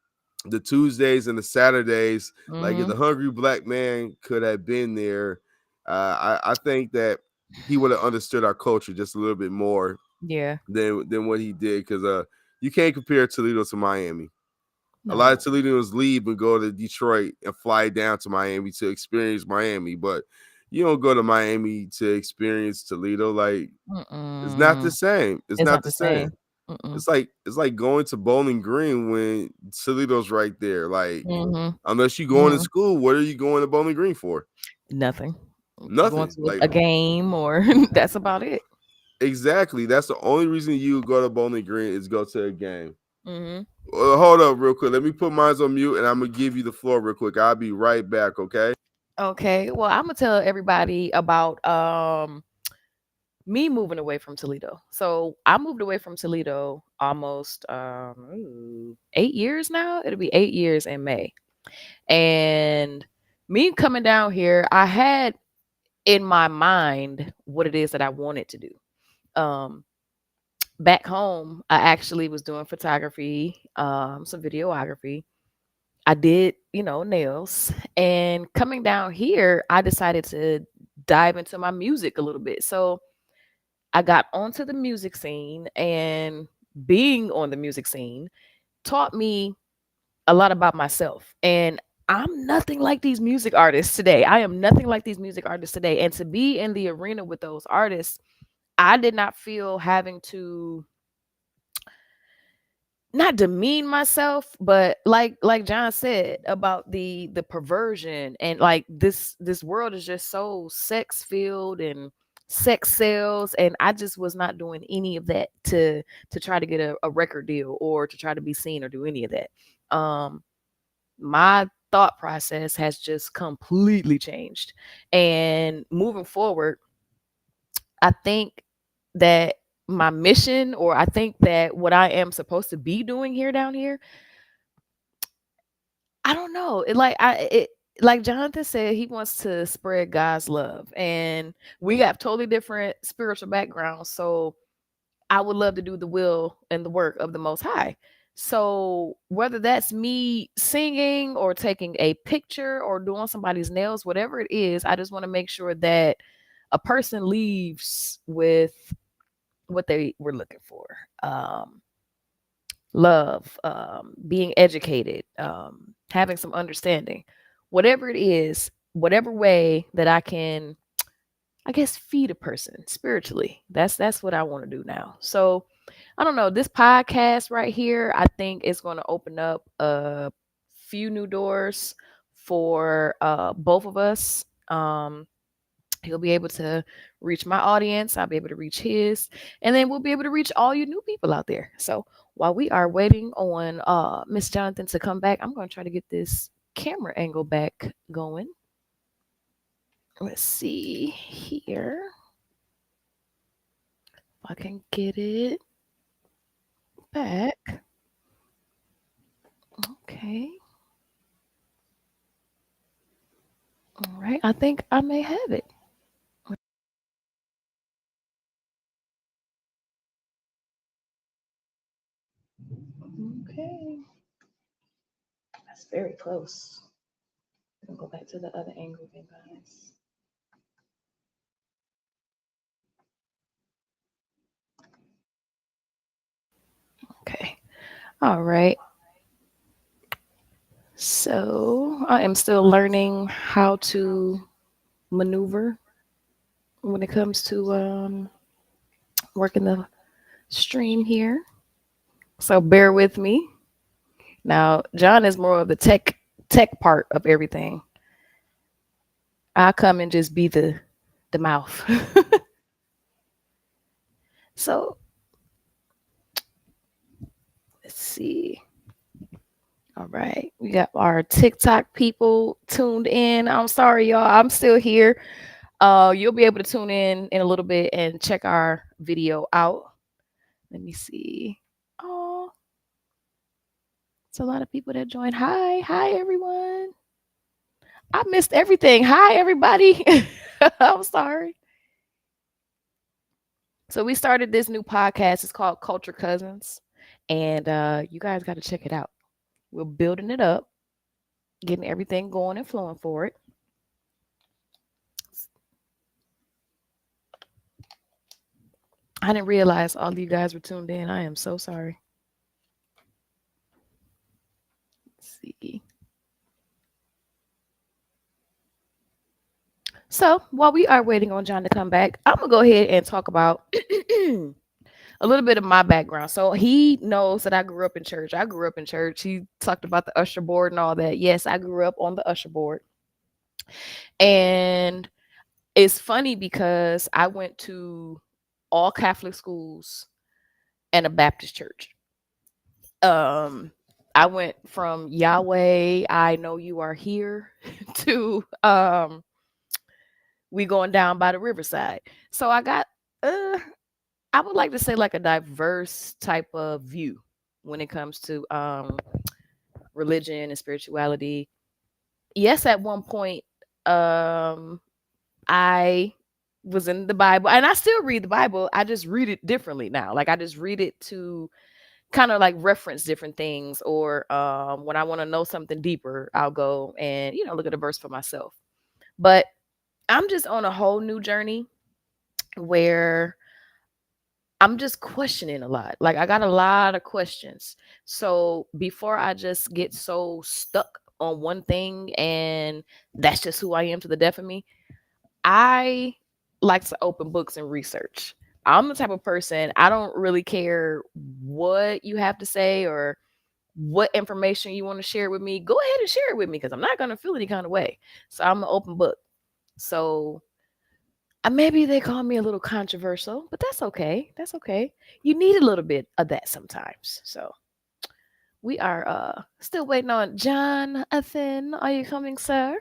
the Tuesdays and the Saturdays. Like if Mm-hmm. the hungry black man could have been there, I think that he would have understood our culture just a little bit more Yeah. than what he did. Because you can't compare Toledo to Miami. A lot of No. Toledoans leave and go to Detroit and fly down to Miami to experience Miami, but you don't go to Miami to experience Toledo. Like it's not the Mm-mm. same. It's It's not not the the same. same. Mm-mm. It's like going to Bowling Green when Toledo's right there. Like Mm-hmm. unless you going to Mm-hmm. school, what are you going to Bowling Green for? Nothing. Going Nothing. to Like a game or that's about it. exactly. That's the only reason you go to Bowling Green is go to a game. Mm-hmm. Hold up, real quick. Let me put mine on mute, and I'm gonna give you the floor real quick. I'll be right back. Okay. Okay. Well, I'm gonna tell everybody about me moving away from Toledo. So I moved away from Toledo almost 8 years now. It'll be 8 years in May. And me coming down here, I had in my mind what it is that I wanted to do. Um, Back home, I actually was doing photography, some videography. I did, nails. And coming down here, I decided to dive into my music a little bit. So I got onto the music scene, and being on the music scene taught me a lot about myself. And I'm nothing like these music artists today. I am nothing like these music artists today. And to be in the arena with those artists, I did not feel having to not demean myself, but like John said about the perversion, and like this world is just so sex filled and sex sales, and I just was not doing any of that to try to get a record deal or to try to be seen or do any of that. My thought process has just completely changed, and moving forward, I think that my mission, or I think that what I am supposed to be doing here down here, I don't know. Like Jonathan said, he wants to spread God's love, and we have totally different spiritual backgrounds. So I would love to do the will and the work of the Most High. So whether that's me singing or taking a picture or doing somebody's nails, whatever it is, I just want to make sure that a person leaves with what they were looking for. Um, Love, being educated, having some understanding, whatever it is, whatever way that I can, I guess, feed a person spiritually. That's what I want to do now. So I don't know. This podcast right here, I think is going to open up a few new doors for both of us. He'll be able to reach my audience. I'll be able to reach his, and then we'll be able to reach all you new people out there. So while we are waiting on Miss Jonathan to come back, I'm going to try to get this camera angle back going. Let's see here if I can get it back. Okay. All right. I think I may have it. Okay. That's very close. I'm going to go back to the other angle again, guys. Okay. All right. So I am still learning how to maneuver when it comes to working the stream here. So bear with me. Now, John is more of the tech part of everything. I come and just be the mouth. So let's see. All right, we got our TikTok people tuned in. I'm sorry, y'all. I'm still here. You'll be able to tune in a little bit and check our video out. Let me see. Oh, it's a lot of people that joined. Hi everyone. I missed everything. Hi everybody. I'm sorry. So we started this new podcast. It's called Culture Cousins, and you guys got to check it out. We're building it up, getting everything going and flowing for it. I didn't realize all of you guys were tuned in. I am so sorry. Let's see. So while we are waiting on John to come back, I'm gonna go ahead and talk about a little bit of my background. So he knows that I grew up in church. I grew up in church. He talked about the usher board and all that. Yes, I grew up on the usher board. And it's funny because I went to all Catholic schools and a Baptist church. Um I went from Yahweh, I know you are here to we going down by the riverside. So I got I would like to say like a diverse type of view when it comes to religion and spirituality. Yes, at one point I was in the Bible and I still read the Bible. I just read it differently now. Like I just read it to kind of like reference different things, or when I want to know something deeper, I'll go and look at a verse for myself. But I'm just on a whole new journey where I'm just questioning a lot. Like I got a lot of questions. So before I just get so stuck on one thing and that's just who I am to the death of me, I like to open books and research. I'm the type of person, I don't really care what you have to say or what information you want to share with me. Go ahead and share it with me because I'm not going to feel any kind of way. So I'm an open book. So maybe they call me a little controversial, but that's okay. That's okay. You need a little bit of that sometimes. So we are still waiting on Jonathan. Are you coming, sir?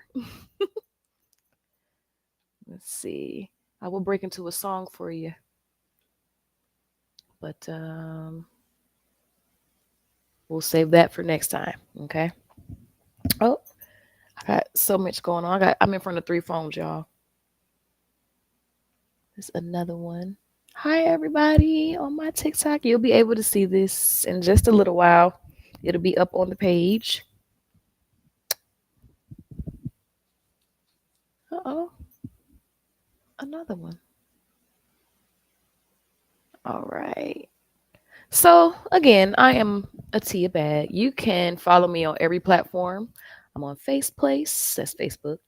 Let's see. I will break into a song for you. But we'll save that for next time. Okay. Oh, I got so much going on. I'm in front of 3 phones, y'all. There's another one. Hi, everybody on my TikTok. You'll be able to see this in just a little while. It'll be up on the page. Uh-oh. Another one. All right. So, again, I am Atia Bad. You can follow me on every platform. I'm on FacePlace. That's Facebook.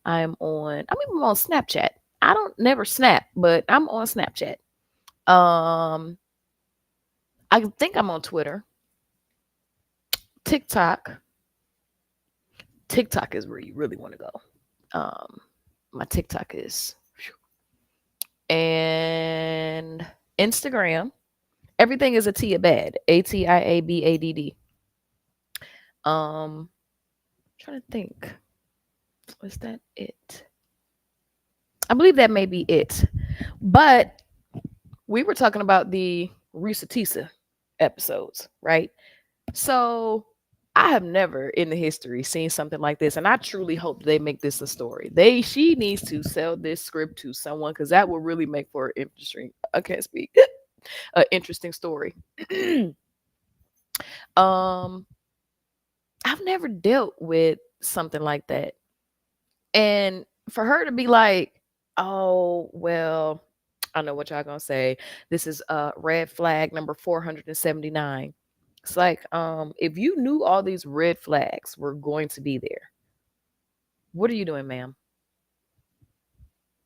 I'm even on Snapchat. I don't never snap, but I'm on Snapchat. Um, I think I'm on Twitter. TikTok. TikTok is where you really want to go. My TikTok is, and Instagram. Everything is Atia Bad. ATIABADD. Trying to think. Was that it? I believe that may be it. But we were talking about the Risa Tisa episodes, right? So I have never in the history seen something like this, and I truly hope they make this a story. She needs to sell this script to someone because that will really make for an interesting. I can't speak. An interesting story. um, I've never dealt with something like that, and for her to be like, "Oh well," I know what y'all gonna say. This is red flag number 479. It's like, if you knew all these red flags were going to be there, what are you doing, ma'am?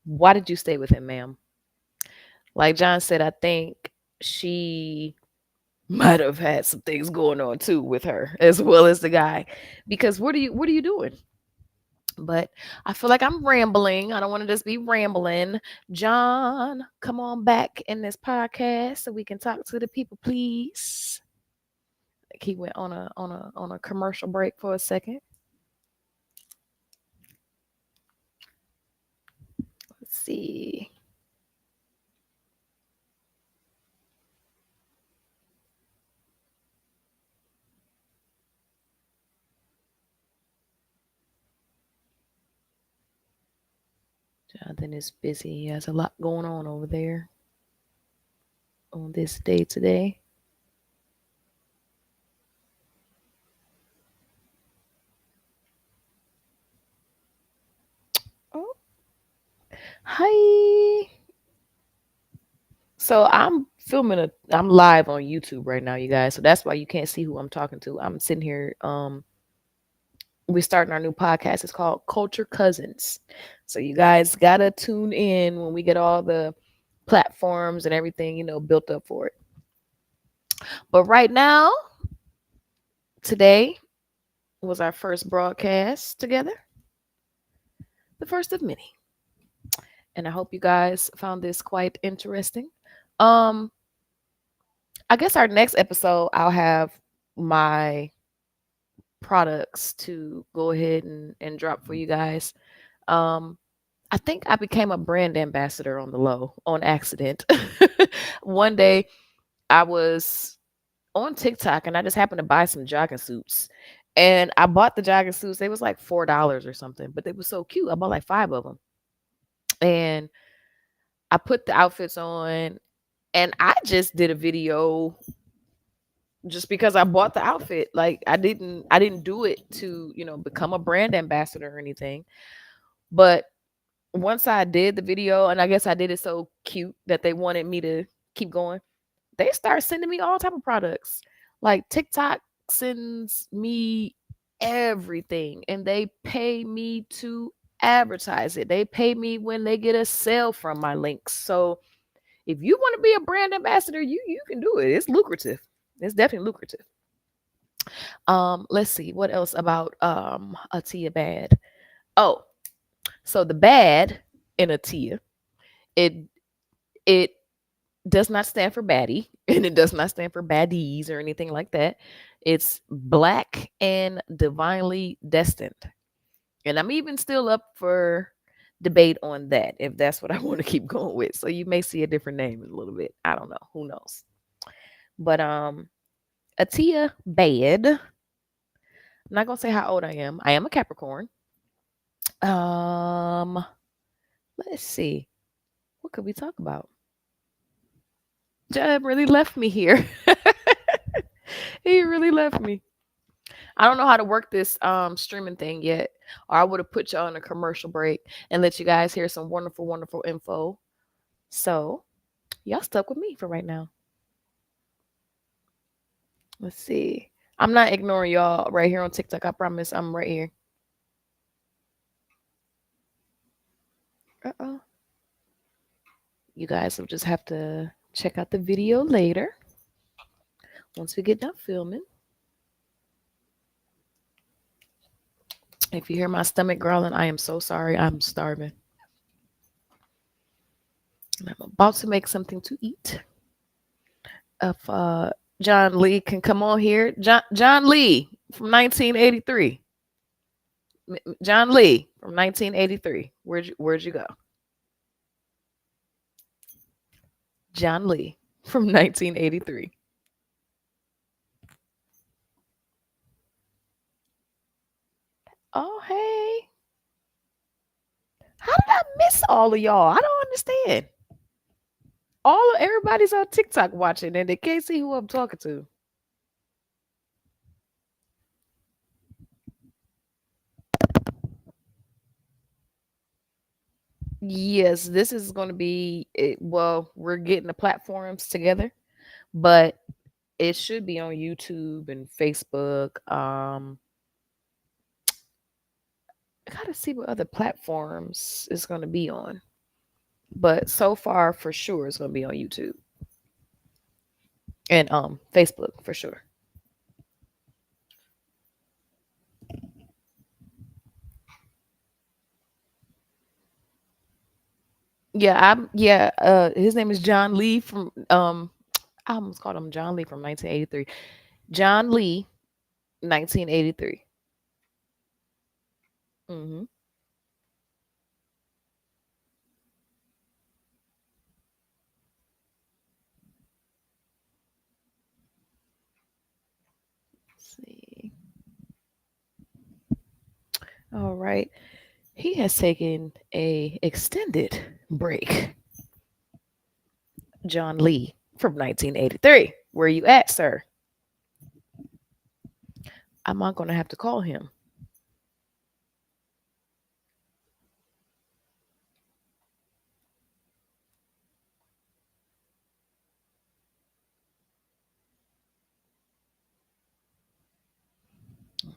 Why did you stay with him, ma'am? Like John said, I think she might have had some things going on too with her as well as the guy. Because what are you doing? But I feel like I'm rambling. I don't want to just be rambling. John, come on back in this podcast so we can talk to the people, please. Like he went on a commercial break for a second. Let's see. Jonathan is busy. He has a lot going on over there on this day today. Oh, hi. So I'm live on YouTube right now, you guys. So that's why you can't see who I'm talking to. I'm sitting here. We're starting our new podcast. It's called Culture Cousins. So you guys gotta tune in when we get all the platforms and everything, built up for it. But right now, today was our first broadcast together, the first of many. And I hope you guys found this quite interesting. Um, I guess our next episode, I'll have my products to go ahead and drop for you guys. Um, I think I became a brand ambassador on the low on accident. One day I was on TikTok and I just happened to buy some jogging suits. And I bought the jogging suits. They was like $4 or something, but they were so cute. I bought like 5 of them. And I put the outfits on and I just did a video just because I bought the outfit. Like I didn't do it to, become a brand ambassador or anything. But once I did the video, and I guess I did it so cute that they wanted me to keep going, they start sending me all type of products. Like TikTok sends me everything, and they pay me to advertise it. They pay me when they get a sale from my links. So if you want to be a brand ambassador, you can do it. It's lucrative. It's definitely lucrative. Let's see what else about Atia bad. Oh, so the bad in Atia, it it does not stand for baddie and it does not stand for baddies or anything like that. It's black and divinely destined. And I'm even still up for debate on that if that's what I want to keep going with. So you may see a different name in a little bit. I don't know. Who knows? But Atia bad. I'm not gonna say how old I am. I am a Capricorn. Um let's see. What could we talk about? Jeb really left me here. He really left me. I don't know how to work this streaming thing yet, or I would have put y'all on a commercial break and let you guys hear some wonderful, wonderful info. So y'all stuck with me for right now. Let's see. I'm not ignoring y'all right here on TikTok. I promise I'm right here. Uh-oh. You guys will just have to check out the video later once we get done filming. If you hear my stomach growling, I am so sorry. I'm starving. I'm about to make something to eat. If John Lee can come on here, John Lee from 1983. John Lee from 1983. Where'd you go? John Lee from 1983. Oh hey, how did I miss all of y'all? I don't understand. Everybody's on TikTok watching and they can't see who I'm talking to. Yes, this is going to be it. Well, we're getting the platforms together, but it should be on YouTube and Facebook. I gotta see what other platforms it's going to be on, but so far for sure it's going to be on YouTube and Facebook for sure. His name is John Lee from I almost called him John Lee from 1983. John Lee, 1983. Mhm. See. All right. He has taken a extended break. John Lee from 1983. Where you at, sir? I'm not going to have to call him.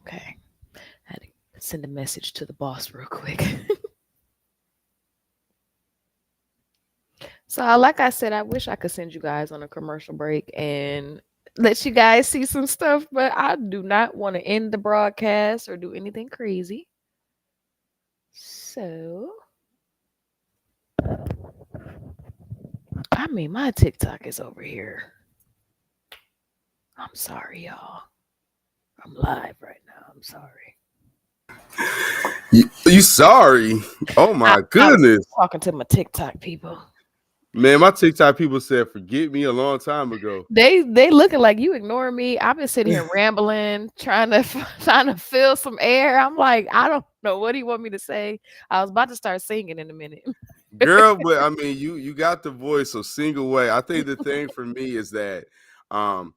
Okay. I had to send a message to the boss real quick. So, like I said, I wish I could send you guys on a commercial break and let you guys see some stuff, but I do not want to end the broadcast or do anything crazy. So, I mean, my TikTok is over here. I'm sorry, y'all. I'm live right now. I'm sorry. You sorry? Oh I, my I was goodness, talking to my TikTok people. man! My TikTok people said forget me a long time ago. They looking like you ignoring me. I've been sitting here rambling, trying to trying to fill some air. I'm like, I don't know what do you want me to say. I was about to start singing in a minute. Girl, but I mean, you got the voice, so sing away. I think the thing for me is that um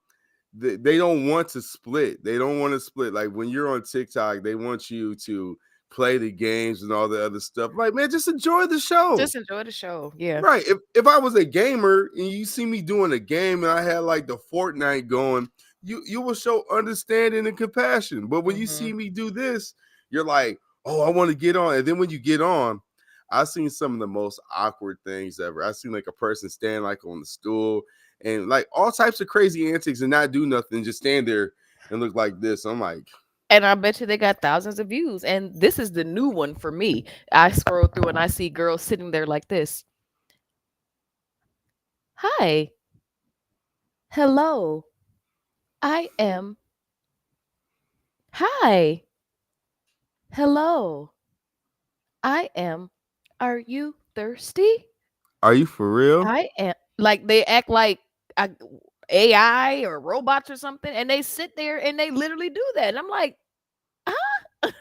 they don't want to split. They don't want to split. Like when you're on TikTok, they want you to play the games and all the other stuff. Like, man, just enjoy the show. Just enjoy the show. Yeah. Right. If I was a gamer and you see me doing a game and I had like the Fortnite going, you will show understanding and compassion. But when you Hmm. see me do this, you're like, oh, I want to get on. And then when you get on, I've seen some of the most awkward things ever. I've seen like a person stand like on the stool and like all types of crazy antics and not do nothing, just stand there and look like this. I'm like, And I bet you they got thousands of views. And this is the new one for me. I scroll through and I see girls sitting there like this. Hi. Hello. I am. Hi. Hello. I am. Are you thirsty? are you for real? I am. Like they act like a AI or robots or something, and they sit there and they literally do that. And I'm like, huh?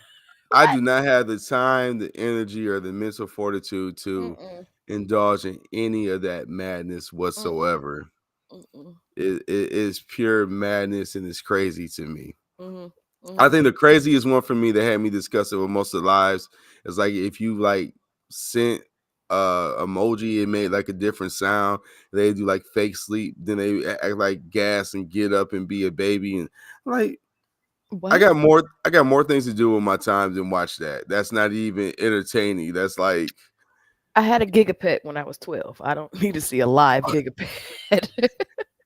I What? do not have the time, the energy, or the mental fortitude to Mm-mm, indulge in any of that madness mm-mm, whatsoever. mm-mm, It is pure madness and it's crazy to me. mm-hmm, I mm-hmm. think the craziest one for me that had me discuss it with most of the lives is like if you like sent emoji, it made like a different sound. They do like fake sleep, then they act like gas and get up and be a baby. And like What? I got more things to do with my time than watch that. That's not even entertaining. That's like I had a gigapet when I was 12. I don't need to see a live gigapet.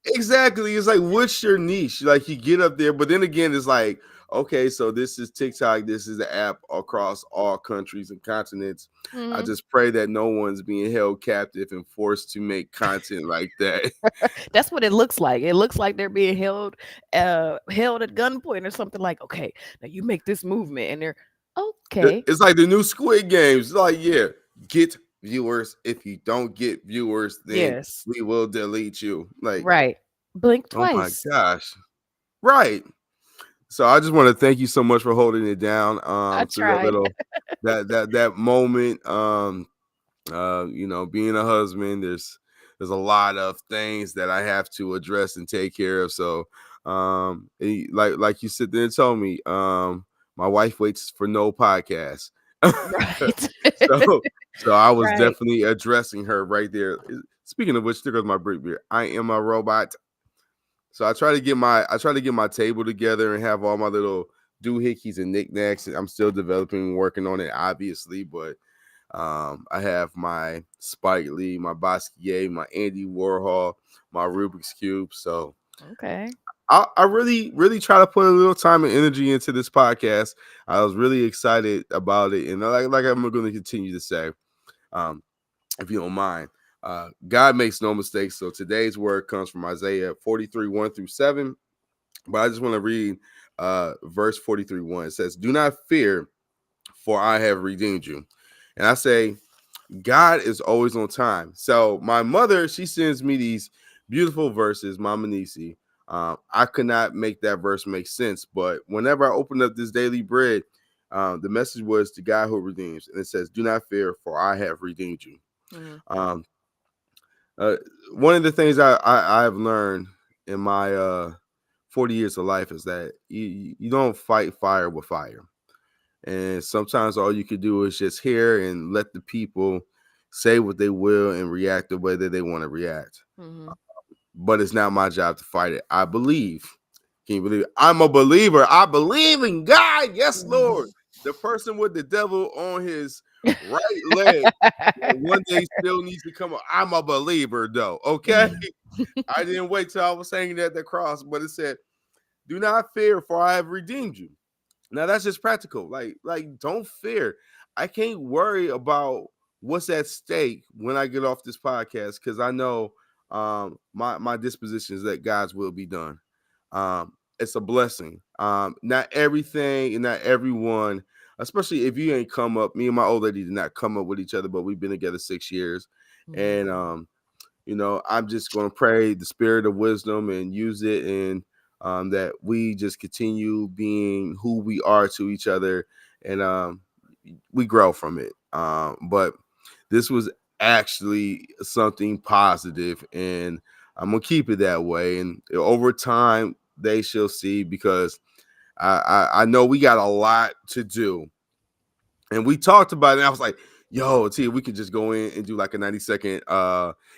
exactly. It's like, what's your niche? Like, you get up there, but then again, it's like, okay, so this is TikTok. This is the app across all countries and continents. I Hmm. just pray that no one's being held captive and forced to make content like that. That's what it looks like. It looks like they're being held at gunpoint or something like, okay, now you make this movement and they're okay. It's like the new Squid Games. It's like, yeah, get viewers. If you don't get viewers, then Yes. we will delete you. Like, Right. Blink oh my twice. gosh. Right. So I just want to thank you so much for holding it down I through that tried. little that moment. You know, being a husband, there's a lot of things that I have to address and take care of. So like you sit there and told me, my wife waits for no podcast. Right. so so I was Right. definitely addressing her right there. Speaking of which, there goes my brick beer. I am a robot. So I try to get my table together and have all my little doohickeys and knickknacks. I'm still developing and working on it, obviously, but I have my Spike Lee, my Basquiat, my Andy Warhol, my Rubik's Cube. So Okay. I really, really try to put a little time and energy into this podcast. I was really excited about it, and like I'm going to continue to say, um, if you don't mind. God makes no mistakes. So today's word comes from Isaiah 43, 1-7. But I just want to read verse 43, 1. It says, "Do not fear, for I have redeemed you." And I say, God is always on time. So my mother, she sends me these beautiful verses, Mama Nisi. I could not make that verse make sense, but whenever I opened up this daily bread, the message was the God who redeems, and it says, "Do not fear, for I have redeemed you." Mhm. Um, uh, One of the things I've learned in my 40 years of life is that you don't fight fire with fire. And sometimes all you can do is just hear and let the people say what they will and react the way that they want to react. Mhm. But it's not my job to fight it. I believe. Can you believe it? I'm a believer. I believe in God. Yes, Lord. The person with the devil on his right leg one day still needs to come up. I'm a believer, though. Okay. I didn't wait till I was hanging at the cross, but it said, "Do not fear, for I have redeemed you." Now that's just practical. Like don't fear. I can't worry about what's at stake when I get off this podcast because I know my disposition is that God's will be done. It's a blessing. Not everything and not everyone, especially if you ain't come up. Me and my old lady did not come up with each other, but we've been together 6 years. Mhm. And I'm just going to pray the spirit of wisdom and use it, and that we just continue being who we are to each other, and we grow from it. But this was actually something positive, and I'm gonna keep it that way. And over time, they shall see, because I know we got a lot to do, and we talked about it. And I was like, "Yo, Atia, we could just go in and do like a 90-second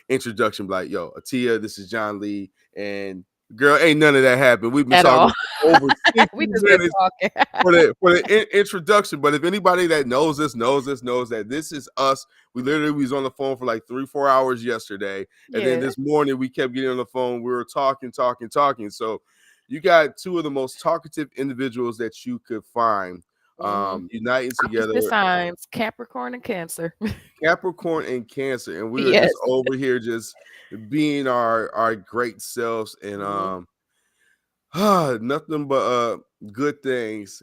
introduction, like, yo, Atia, this is John Lee, and girl, ain't none of that happened. We've been At talking all. for over 60 We just been minutes talking. for the introduction. But if anybody that knows this knows that this is us. We literally was on the phone for like 3-4 hours yesterday, and then Yeah. this morning we kept getting on the phone. We were talking. So you got two of the most talkative individuals that you could find, Mhm. uniting Opposite together, signs, Capricorn and Cancer. Capricorn and Cancer, and we were just Yes. over here just being our great selves, and Mhm. nothing but good things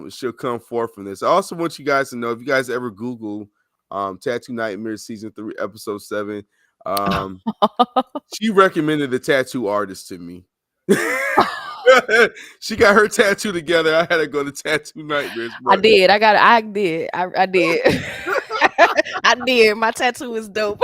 should come forth from this. I also want you guys to know, if you guys ever Google Tattoo Nightmare season 3 episode 7, um she recommended a tattoo artist to me. She got her tattoo together. I had to go to Tattoo Nightmares, I but did. I did. I did. I did. My tattoo is dope.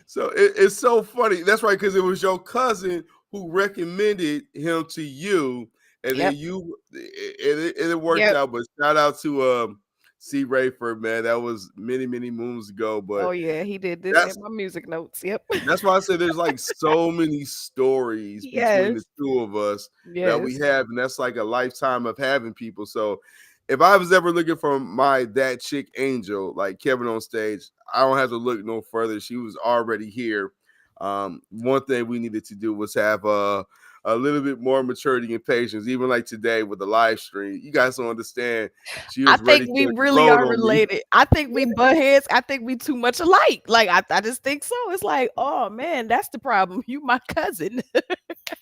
so it's so funny. That's right, because it was your cousin who recommended him to you, and then Yep. it worked Yep. out. But shout out to C. Rayford, man. That was many moons ago. But Oh yeah, he did this that's in my music notes. Yep. that's why I say there's like so many stories between the Yes. two of us that we Yes. have, and that's like a lifetime of having people. So if I was ever looking for my that chick angel, like Kevin on stage, I don't have to look no further. She was already here. One thing we needed to do was have a little bit more maturity and patience. Even like today with the live stream, you guys don't understand. She I was ready think to we really explode are on me. related. I think we butt heads. I think we too much alike. Like I just think so. It's like, oh man, that's the problem. You my cousin.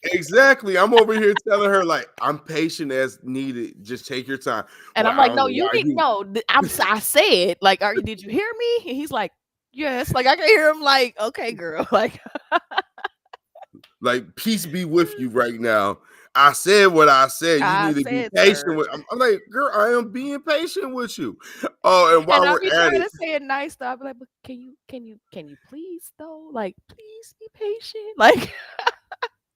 Exactly. I'm over here telling her, like, I'm patient as needed. Just take your time. And Well, I'm I like, don't no, know you why need you no. I said, like, are you? Did you hear me? And he's like, yes. Like I can hear him. Like, okay, girl. Like, like peace be with you right now. I said what I said. You I need to be said, patient sir. with. I'm like, girl, I am being patient with you. Oh, and And while I we're be at trying it, to say it nice though. I be like, but can you please though? Like, please be patient. Like,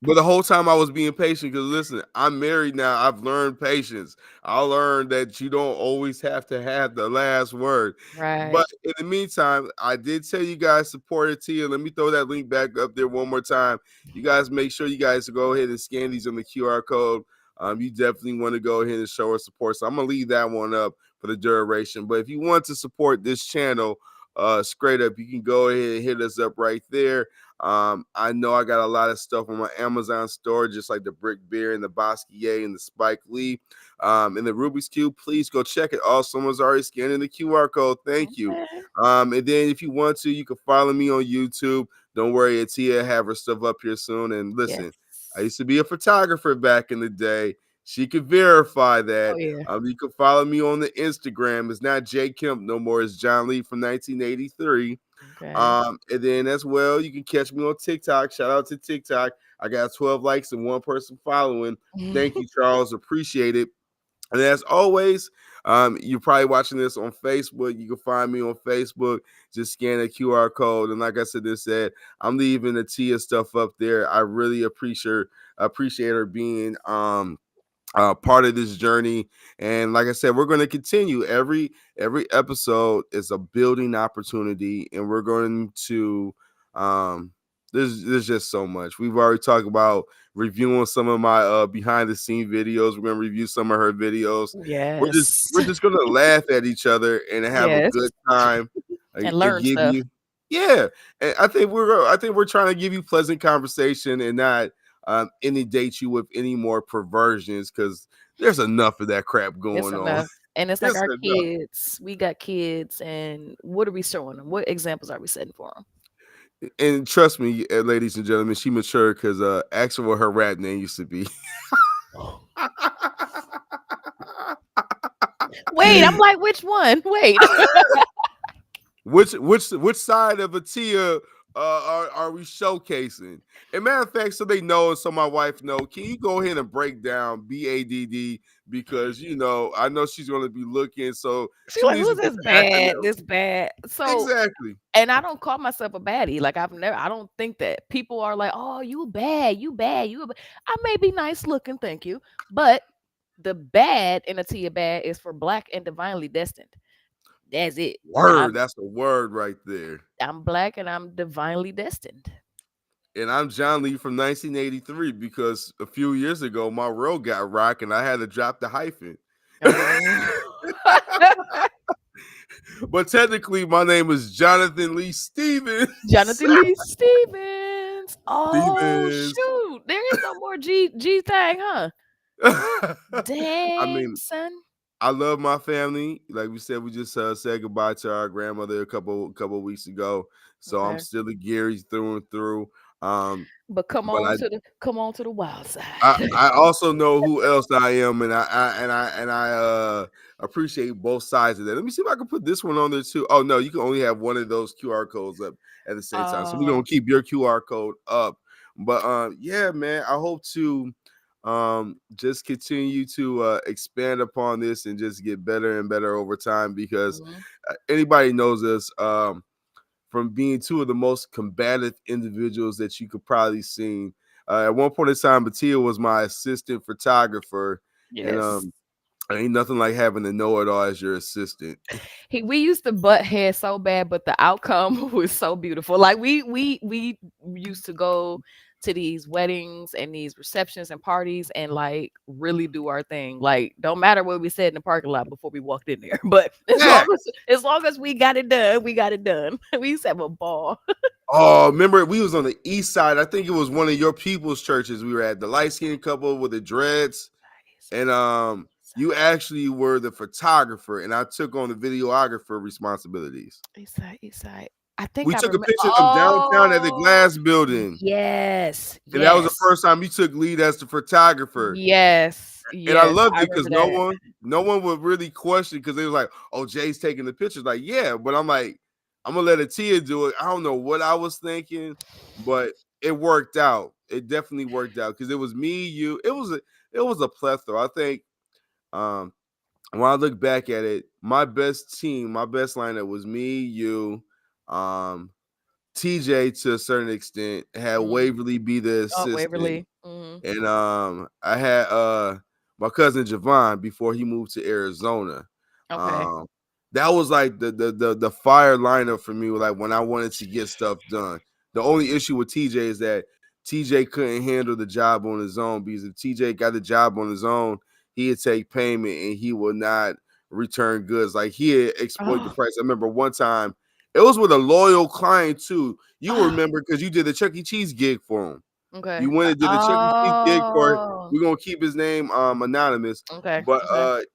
but the whole time I was being patient, because listen, I'm married now. I've learned patience. I learned that you don't always have to have the last word. right. But in the meantime, I did tell you guys support Tia. Let me throw that link back up there one more time. You guys make sure you guys go ahead and scan these on the QR code. You definitely want to go ahead and show her support. So I'm gonna leave that one up for the duration. But if you want to support this channel, Skraitup, you can go ahead and hit us up right there. I know I got a lot of stuff on my Amazon store, just like the Brick Beer and the Basquiat and the Spike Lee. in the Rubik's Cube, please go check it. Oh, someone's already scanning the QR code. Thank you. Okay. And then if you want to, you can follow me on YouTube. Don't worry, Atia have her stuff up here soon. And listen, I Yes. used to be a photographer back in the day. She could verify Oh that. yeah. You can follow me on the Instagram. It's not Jay Kemp no more. It's John Lee from 1983. Okay. And then as well, you can catch me on TikTok. Shout out to TikTok. I got 12 likes and one person following. Thank you, Charles. Appreciate it. And as always, you're probably watching this on Facebook. You can find me on Facebook. Just scan the QR code. And like I said, I'm leaving the Tia stuff up there. I really appreciate her being part of this journey. And like I said, we're going to continue. Every episode is a building opportunity, and we're going to there's just so much. We've already talked about reviewing some of my behind the scene videos. We're going to review some of her videos. we're just Yes. we're just going to laugh at each other and have a Yes. good time, And and learn give stuff. you, yeah. And I think we're trying to give you pleasant conversation and not inundate you with any more perversions, because there's enough of that crap It's going on. enough. And it's like It's our enough. kids. We got kids, and what are we showing them? What examples are we setting for them? And trust me, ladies and gentlemen, she matured, because ask her what her rat name used to be. Wait, I'm like, which one? Wait. which side of a Tia are we showcasing? And matter of fact, so they know, and so my wife know. Can you go ahead and break down BADD, because I know she's going to be looking, so She she like, needs to who's get this the bad? acronym. This bad. So, Exactly. and I don't call myself a baddie. Like I don't think that people are like, oh, you bad, you bad, you. I may be nice looking, thank you, but the bad in a Tia bad is for black and divinely destined. That's it. Word, that's a word right there. I'm black and I'm divinely destined. And I'm John Lee from 1983, because a few years ago my world got rocked and I had to drop the hyphen. Oh. But technically, my name is Jonathan Lee Stevens. Jonathan Lee Stevens. Oh Stevens. shoot. There is no more G thing, huh? I Dang, mean, son. I love my family. Like we said, we just said goodbye to our grandmother a couple of weeks ago. So I'm Okay. still a Gary through and through. Um, But but come on to the wild I, side. I also know who else I am, and I appreciate both sides of that. Let me see if I can put this one on there too. Oh no, you can only have one of those QR codes up at the same time. So we're gonna keep your QR code up. But yeah, man, I hope to just continue to expand upon this and just get better and better over time, because Mhm. anybody knows us. From being two of the most combative individuals that you could probably see. At one point in time, Batia was my assistant photographer, and Yes. ain't nothing like having a know-it-all as your assistant. We used to butt heads so bad, but the outcome was so beautiful. Like we used to go to these weddings and these receptions and parties and like really do our thing. Like don't matter what we said in the parking lot before we walked in there. But Yeah. as long as we got it done, we got it done. We used to have a ball. Oh, remember we was on the east side. I think it was one of your people's churches. We were at the light-skinned couple with the dreads, and you actually were the photographer, and I took on the videographer responsibilities. East side. I think We I took a remember. picture of them downtown at the Oh, glass building, yes, and that was the yes, first time you took lead as the photographer. yes, And I yes. loved I it because remember that. no one would really question, because they was like, "Oh, Jay's taking the pictures." Like, yeah, but I'm like, I'm gonna let Atia do it. I don't know what I was thinking, but it worked out. It definitely worked out, because it was me, you. It was a plethora. I think um, when I look back at it, my best team, my best lineup was me, you, um, TJ to a certain extent, had Mhm. Waverly be the Oh, assistant, Waverly. Mhm. and I had my cousin Javon before he moved to Arizona. Okay. Um, that was like the fire lineup for me, like when I wanted to get stuff done. The only issue with TJ is that TJ couldn't handle the job on his own, because if TJ got the job on his own, he'd take payment and he would not return goods. Like he'd exploit the Oh, price. I remember one time it was with a loyal client too. You oh, remember because you did the Chuck E. Cheese gig for him. okay. You went and did a Chuck E. Cheese gig for we're gonna keep his name anonymous, Okay. but Okay.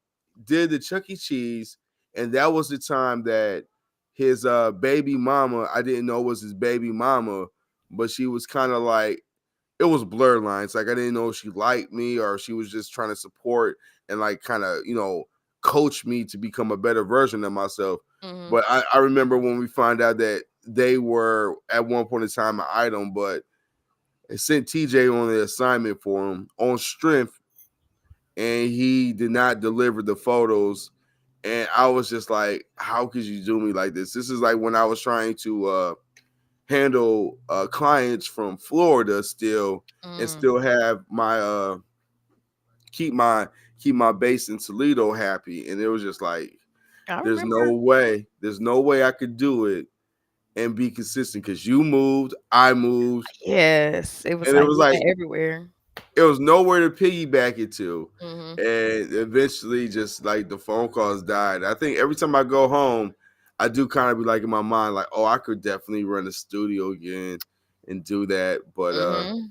did the Chuck E. Cheese, and that was the time that his baby mama, I didn't know was his baby mama, but she was kind of like, it was blurred lines. Like I didn't know if she liked me or she was just trying to support and like kind of, coach me to become a better version of myself. Mm-hmm. But I remember when we found out that they were at one point in time an item, but it sent TJ on the assignment for him on strength, and he did not deliver the photos. And I was just like, how could you do me like this? This is like when I was trying to handle clients from Florida still, and Mm. still have my keep my keep my base in Toledo happy. And it was just like, I there's remember. no way I could do it and be consistent because you moved, I moved, Yes, it was and it like was we like went everywhere. it was nowhere to piggyback it to. Mm-hmm. And eventually just like the phone calls died. I think every time I go home, I do kind of be like in my mind, like, oh, I could definitely run a studio again and do that. But Mm-hmm.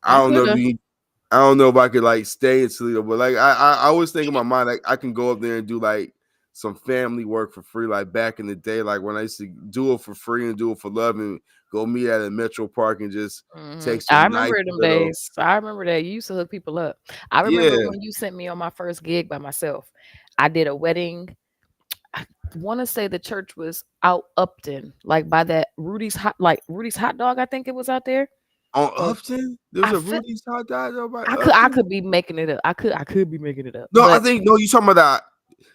I You don't know could if have. you I don't know if I could like stay in Toledo, but like I always think in my mind like I can go up there and do like some family work for free, like back in the day, like when I used to do it for free and do it for love and go meet at a Metro Park and just Mhm. take I some nice remember them little days. I remember that you used to hook people up. I remember yeah. when you sent me on my first gig by myself. I did a wedding. I want to say the church was out Upton, like by that Rudy's hot dog. I think it was out there. On Or Upton, there's I a feel Rudy's hot dog over by I Upton. could be making it up. I could be making it up, No, I but think no. You talking about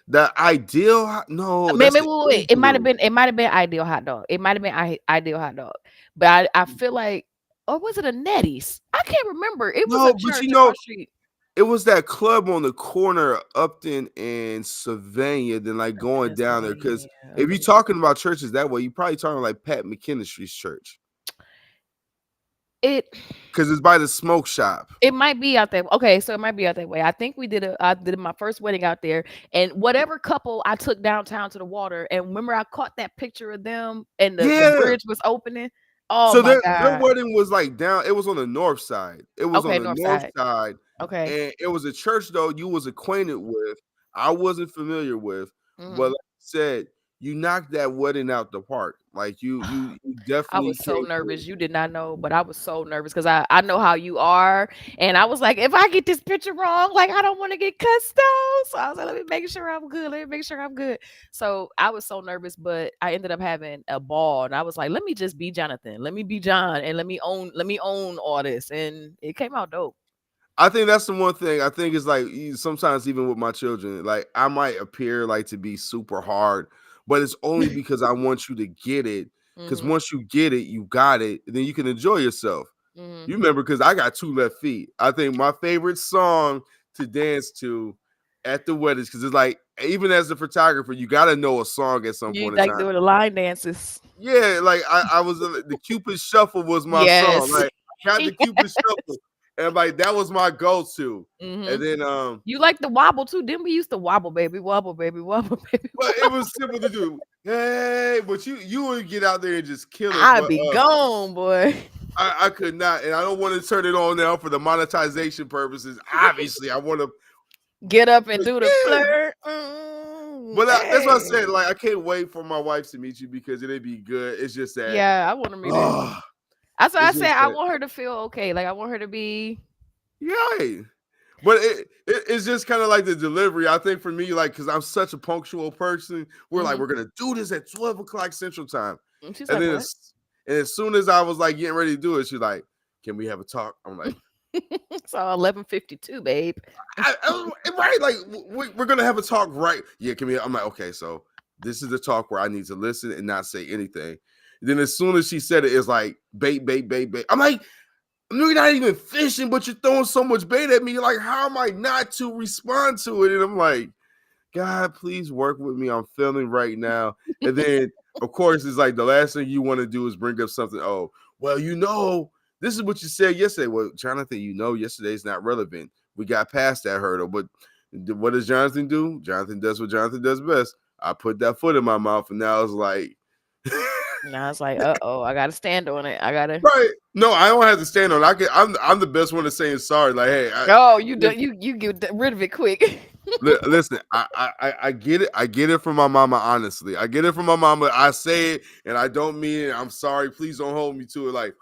the ideal? No, that's maybe the wait, wait, it might have original. been ideal hot dog. It might have been ideal hot dog, but I feel like, or was it a Nettie's? I can't remember. It was a No, but church across the street. it was that club on the corner of Upton and Sylvania. Then like going down there because Pennsylvania. if you're Okay. talking about churches that way, you probably talking like Pat McKinstry's church It because it's by the smoke shop. it might be out there. Okay, so it might be out that way. I did my first wedding out there, and whatever couple I took downtown to the water, and remember I caught that picture of them and the Yeah. bridge was opening. Oh So my their god. wedding was like down. It was on the north side. It was on Okay, the north north side. side, Okay. and it was a church though you was acquainted with. I wasn't familiar with, but Mhm. like I said, you knocked that wedding out the park. Like you I definitely was so came through. nervous. You did not know, but I was so nervous because I know how you are. And I was like, if I get this picture wrong, like I don't want to get cussed out. So I was like, let me make sure I'm good. Let me make sure I'm good. So I was so nervous, but I ended up having a ball. And I was like, let me just be Jonathan. Let me be John and let me own all this. And it came out dope. I think that's the one thing I think is like sometimes even with my children, like I might appear like to be super hard, but it's only because I want you to get it. Because Hmm. once you get it, you got it, then you can enjoy yourself. Hmm. You remember because I got two left feet. I think my favorite song to dance to at the weddings, because it's like even as a photographer, you got to know a song at some You point in like time. doing the line dances. Yeah, like I was the Cupid Shuffle was my song. Yes. Like I got the Cupid Shuffle, and like that was my go-to. Hmm. And then You like the wobble too. Didn't we used to wobble, baby, wobble, baby, wobble, baby, but it wobble. was simple to do. Hey, but you would get out there and just kill it. I'd But be gone, boy. I could not, and I don't want to turn it on now for the monetization purposes. Obviously, I want to. Get up and do the Yeah, flirt. but that's what I Hey. said. Like I can't wait for my wife to meet you because it'd be good. It's just that, Yeah, I want to meet her. oh, That's why I it's said just I that. want her to feel okay. Like I want her to be. Yeah. But it's just kind of like the delivery. I think for me, like, because I'm such a punctual person, we're like, Hmm. we're gonna do this at 12 o'clock Central Time. She's And like, then what? as soon as I was like getting ready to do it, she's like, can we have a talk? I'm like, So 11:52, babe. right, like we're gonna have a talk, right? Yeah, can we? I'm like, okay, so this is the talk where I need to listen and not say anything. And then as soon as she said it, it's like bait, bait, bait, bait. I'm like, you're not even fishing, but you're throwing so much bait at me. Like, how am I not to respond to it? And I'm like, God, please work with me. I'm feeling right now. And then, of course, it's like the last thing you want to do is bring up something. Oh, well, this is what you said yesterday. Well, Jonathan, yesterday's not relevant. We got past that hurdle. But what does Jonathan do? Jonathan does what Jonathan does best. I put that foot in my mouth, and now it's like, And I was like, uh-oh, I gotta stand on it. I gotta. Right? No, I don't have to stand on it. I'm the best one at saying sorry. Like, hey, Oh, you get rid of it quick. listen, I get it. I get it from my mama. Honestly, I get it from my mama. I say it, and I don't mean it. I'm sorry. Please don't hold me to it. Like,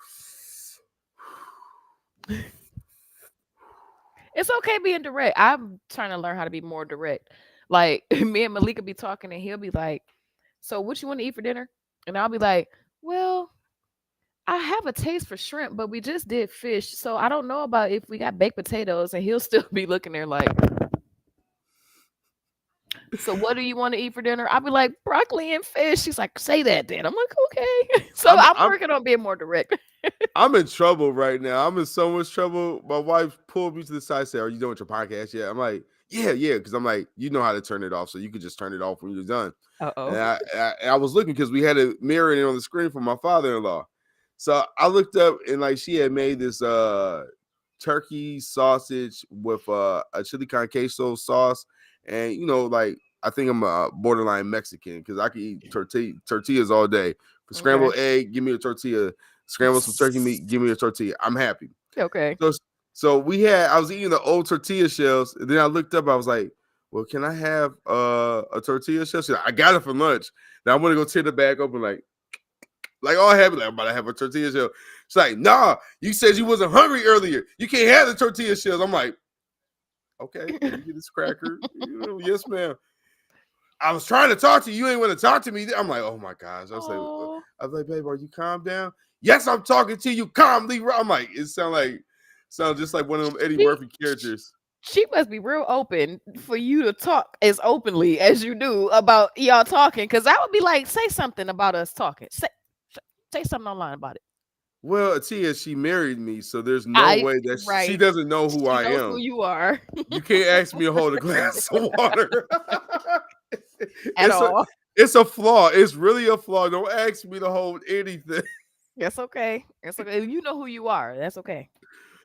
It's okay being direct. I'm trying to learn how to be more direct. Like me and Malika be talking, and he'll be like, "So, what you want to eat for dinner?" And I'll be like, "Well, I have a taste for shrimp, but we just did fish, so I don't know about if we got baked potatoes." And he'll still be looking there like, "So, what do you want to eat for dinner?" I'll be like, "Broccoli and fish." She's like, "Say that then." I'm like, "Okay." So I'm I'm I'm working on being more direct. I'm in trouble right now. I'm in so much trouble. My wife pulled me to the side, said, "Are you done with your podcast yet?" I'm like, "Yeah, yeah," because I'm like, you know how to turn it off, so you could just turn it off when you're done. Uh And oh. I was looking because we had a mirror in on the screen for my father-in-law. So I looked up and like she had made this turkey sausage with a chili con queso sauce, and like I think I'm a borderline Mexican because I can eat tortillas all day. For Okay. scrambled egg, give me a tortilla. Scramble some turkey meat, give me a tortilla. I'm happy. Okay. So I was eating the old tortilla shells, and then I looked up, I was like, well, can I have a tortilla shell? She's like, I got it for lunch. Now I'm gonna go tear the bag open, like all happy, like I'm about to have a tortilla shell. She's like, nah, you said you wasn't hungry earlier. You can't have the tortilla shells. I'm like, okay, let me get this cracker. Yes, ma'am. I was trying to talk to you. You ain't want to talk to me. I'm like, oh my gosh. Oh. I was like, babe, are you calm down? Yes, I'm talking to you calmly. I'm like, it sounds just like one of them Eddie She Murphy characters. she must be real open for you to talk as openly as you do about y'all talking. Cause I would be like, say something about us talking. Say something online about it. Well, Tia, she married me, so there's no I way that she right. doesn't know who She I knows who am. you are You can't ask me to hold a glass of water. at it's a all. it's a flaw. It's really a flaw. Don't ask me to hold anything. That's okay. That's okay. You know who you are. That's okay.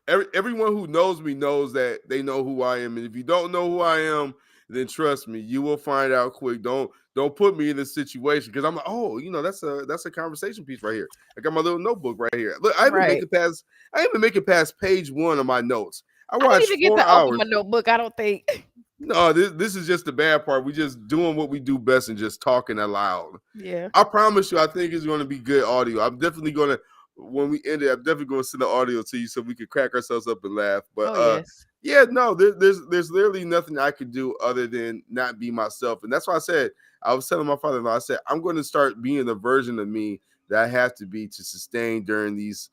Everyone who knows me knows that they know who I am. And if you don't know who I am, then trust me, you will find out quick. Don't put me in this situation because I'm like, oh, that's a conversation piece right here. I got my little notebook right here. Look, Right. I even make it past page 1 of my notes. I I don't watched even get 4 to open my hours. notebook. I don't think. No, this is just the bad part. We just doing what we do best and just talking aloud. Yeah. I promise you, I think it's going to be good audio. I'm definitely going to, when we end it, I'm definitely going to send the audio to you so we can crack ourselves up and laugh. But Oh yes. yeah, no, there's literally nothing I could do other than not be myself, and that's why I said I was telling my father-in-law, I said I'm going to start being the version of me that I have to be to sustain during these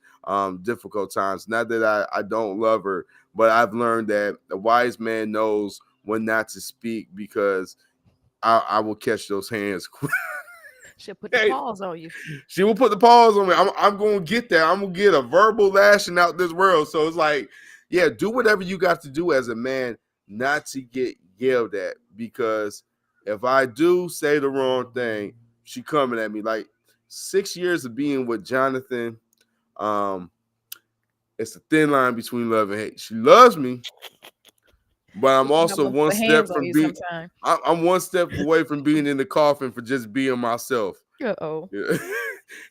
difficult times. Not that I don't love her, but I've learned that a wise man knows when not to speak because I will catch those hands. She'll put the Hey, paws on you. she will put the pause on me. I'm going to get that. I'm going to get a verbal lashing out this world. So it's like, yeah, do whatever you got to do as a man not to get yelled at. Because if I do say the wrong thing, she coming at me. Like 6 years of being with Jonathan, um, it's a thin line between love and hate. She loves me, but I'm But you know I'm also gonna one put step hands on from you being. sometime. I'm one step away from being in the coffin for just being myself. Uh-oh. Yeah.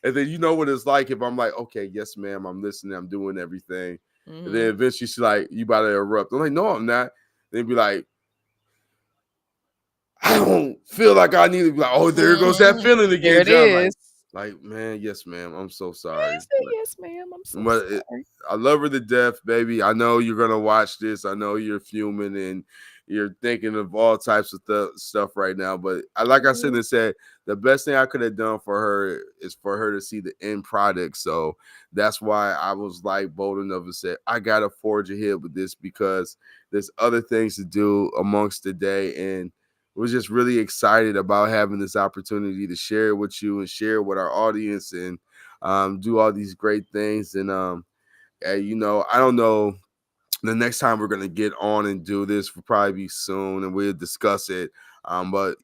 And then you know what it's like if I'm like, okay, yes, ma'am, I'm listening, I'm doing everything. And then Mhm. eventually she's like, you about to erupt. I'm like, no, I'm not. Then be like, I don't feel like I need to be like, oh, there goes that Mhm. feeling There again, it John. is. Like, man, yes, ma'am. I'm so Yeah, sorry. say yes, ma'am. I'm so But sorry. I love her to death, baby. I know you're gonna watch this. I know you're fuming and you're thinking of all types of stuff right now. But like I said, Mhm. and said the best thing I could have done for her is for her to see the end product. So that's why I was like bold enough to say I gotta forge ahead with this because there's other things to do amongst the day and. Was just really excited about having this opportunity to share it with you and share with our audience and do all these great things. And I don't know. The next time we're gonna get on and do this will probably be soon, and we'll discuss it. But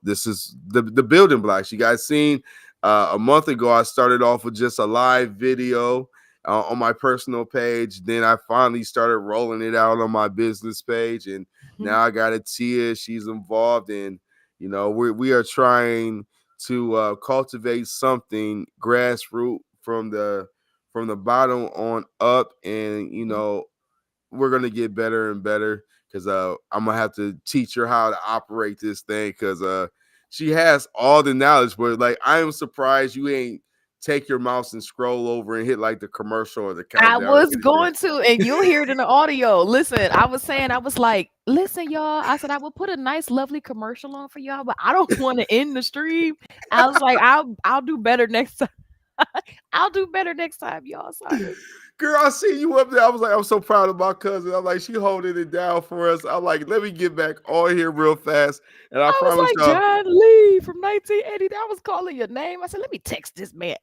this is the building blocks. You guys seen a month ago. I started off with just a live video on my personal page. Then I finally started rolling it out on my business page, and now I got a Tia. She's involved, and we are trying to cultivate something grassroots from the bottom on up, and we're gonna get better and better because I'm gonna have to teach her how to operate this thing because she has all the knowledge, but like I am surprised you ain't take your mouse and scroll over and hit like the commercial or the I countdown or was anything. going to, and you'll hear it in the audio. Listen, I was saying, I was like, listen, y'all. I said I will put a nice, lovely commercial on for y'all, but I don't want to end the stream. I was like, I'll do better next time. I'll do better next time, y'all. Sorry. Girl, I see you up there. I was like, I'm so proud of my cousin. I'm like, she holding it down for us. I'm like, let me get back on here real fast. And I I was promise like, y'all, John Lee from 1980. I was calling your name. I said, let me text this man.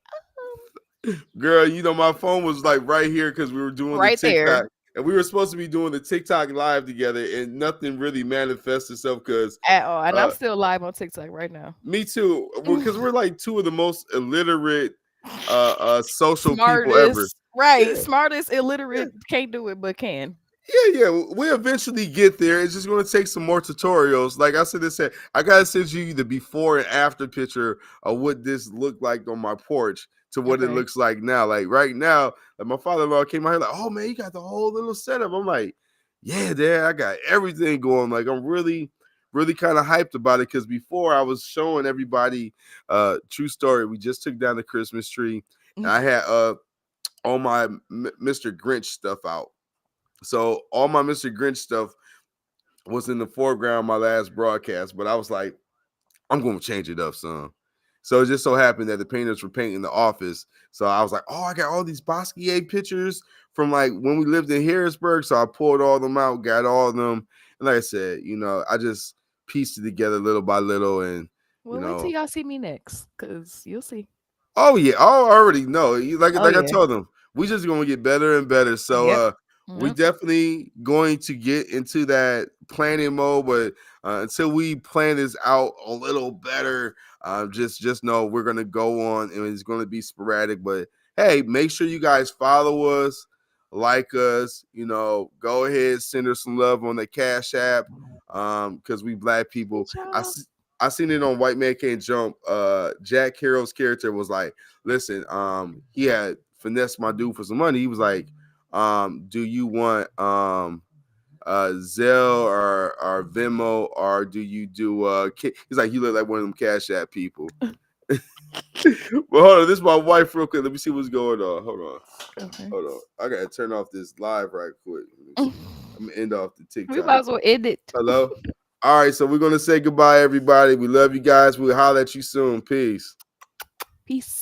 girl, my phone was like right here because we were doing the Right there TikTok. And we were supposed to be doing the TikTok live together, and nothing really manifested itself because at all. And I'm uh still live on TikTok right now. me too. Because we're like two of the most illiterate social people ever. Smartest, right? Yeah. Smartest, illiterate, can't do it, but can. Yeah. We eventually get there. It's just going to take some more tutorials. Like I said, I gotta send you the before and after picture of what this looked like on my porch to what it Okay. looks like now. Like right now, like my father-in-law came out here like, "Oh man, you got the whole little setup." I'm like, "Yeah, Dad, I got everything going." Like I'm really, really kind of hyped about it because before I was showing everybody, true story. We just took down the Christmas tree, and I had all my Mr. Grinch stuff out. So all my Mr. Grinch stuff was in the foreground of my last broadcast, but I was like, I'm going to change it up, son. So it just so happened that the painters were painting the office. So I was like, oh, I got all these Basquiat pictures from like when we lived in Harrisburg. So I pulled all them out, got all of them. And like I said, I just pieced it together little by little. And, you Well, wait till know, y'all see me next, cause you'll see. oh yeah, I already know. Oh Like I yeah. told them, we just gonna get better and better. So Yep. we Yep. definitely going to get into that planning mode, but until we plan this out a little better, just know we're gonna go on and it's gonna be sporadic. But hey, make sure you guys follow us, like us, go ahead, send us some love on the Cash App. Because we black Good people. job. I seen it on White Man Can't Jump. Jack Harrell's character was like, listen, he had finessed my dude for some money. He was like, do you want Zelle or Venmo, or do you do he's like, you look like one of them Cash App people. Well, hold on, this is my wife real quick. Let me see what's going on. Okay. Hold on. I gotta turn off this live right quick. Let me see. I'm gonna end off the We TikTok. might as well end it. Hello. All right, so we're gonna say goodbye, everybody. We love you guys. We'll holler at you soon. Peace. Peace.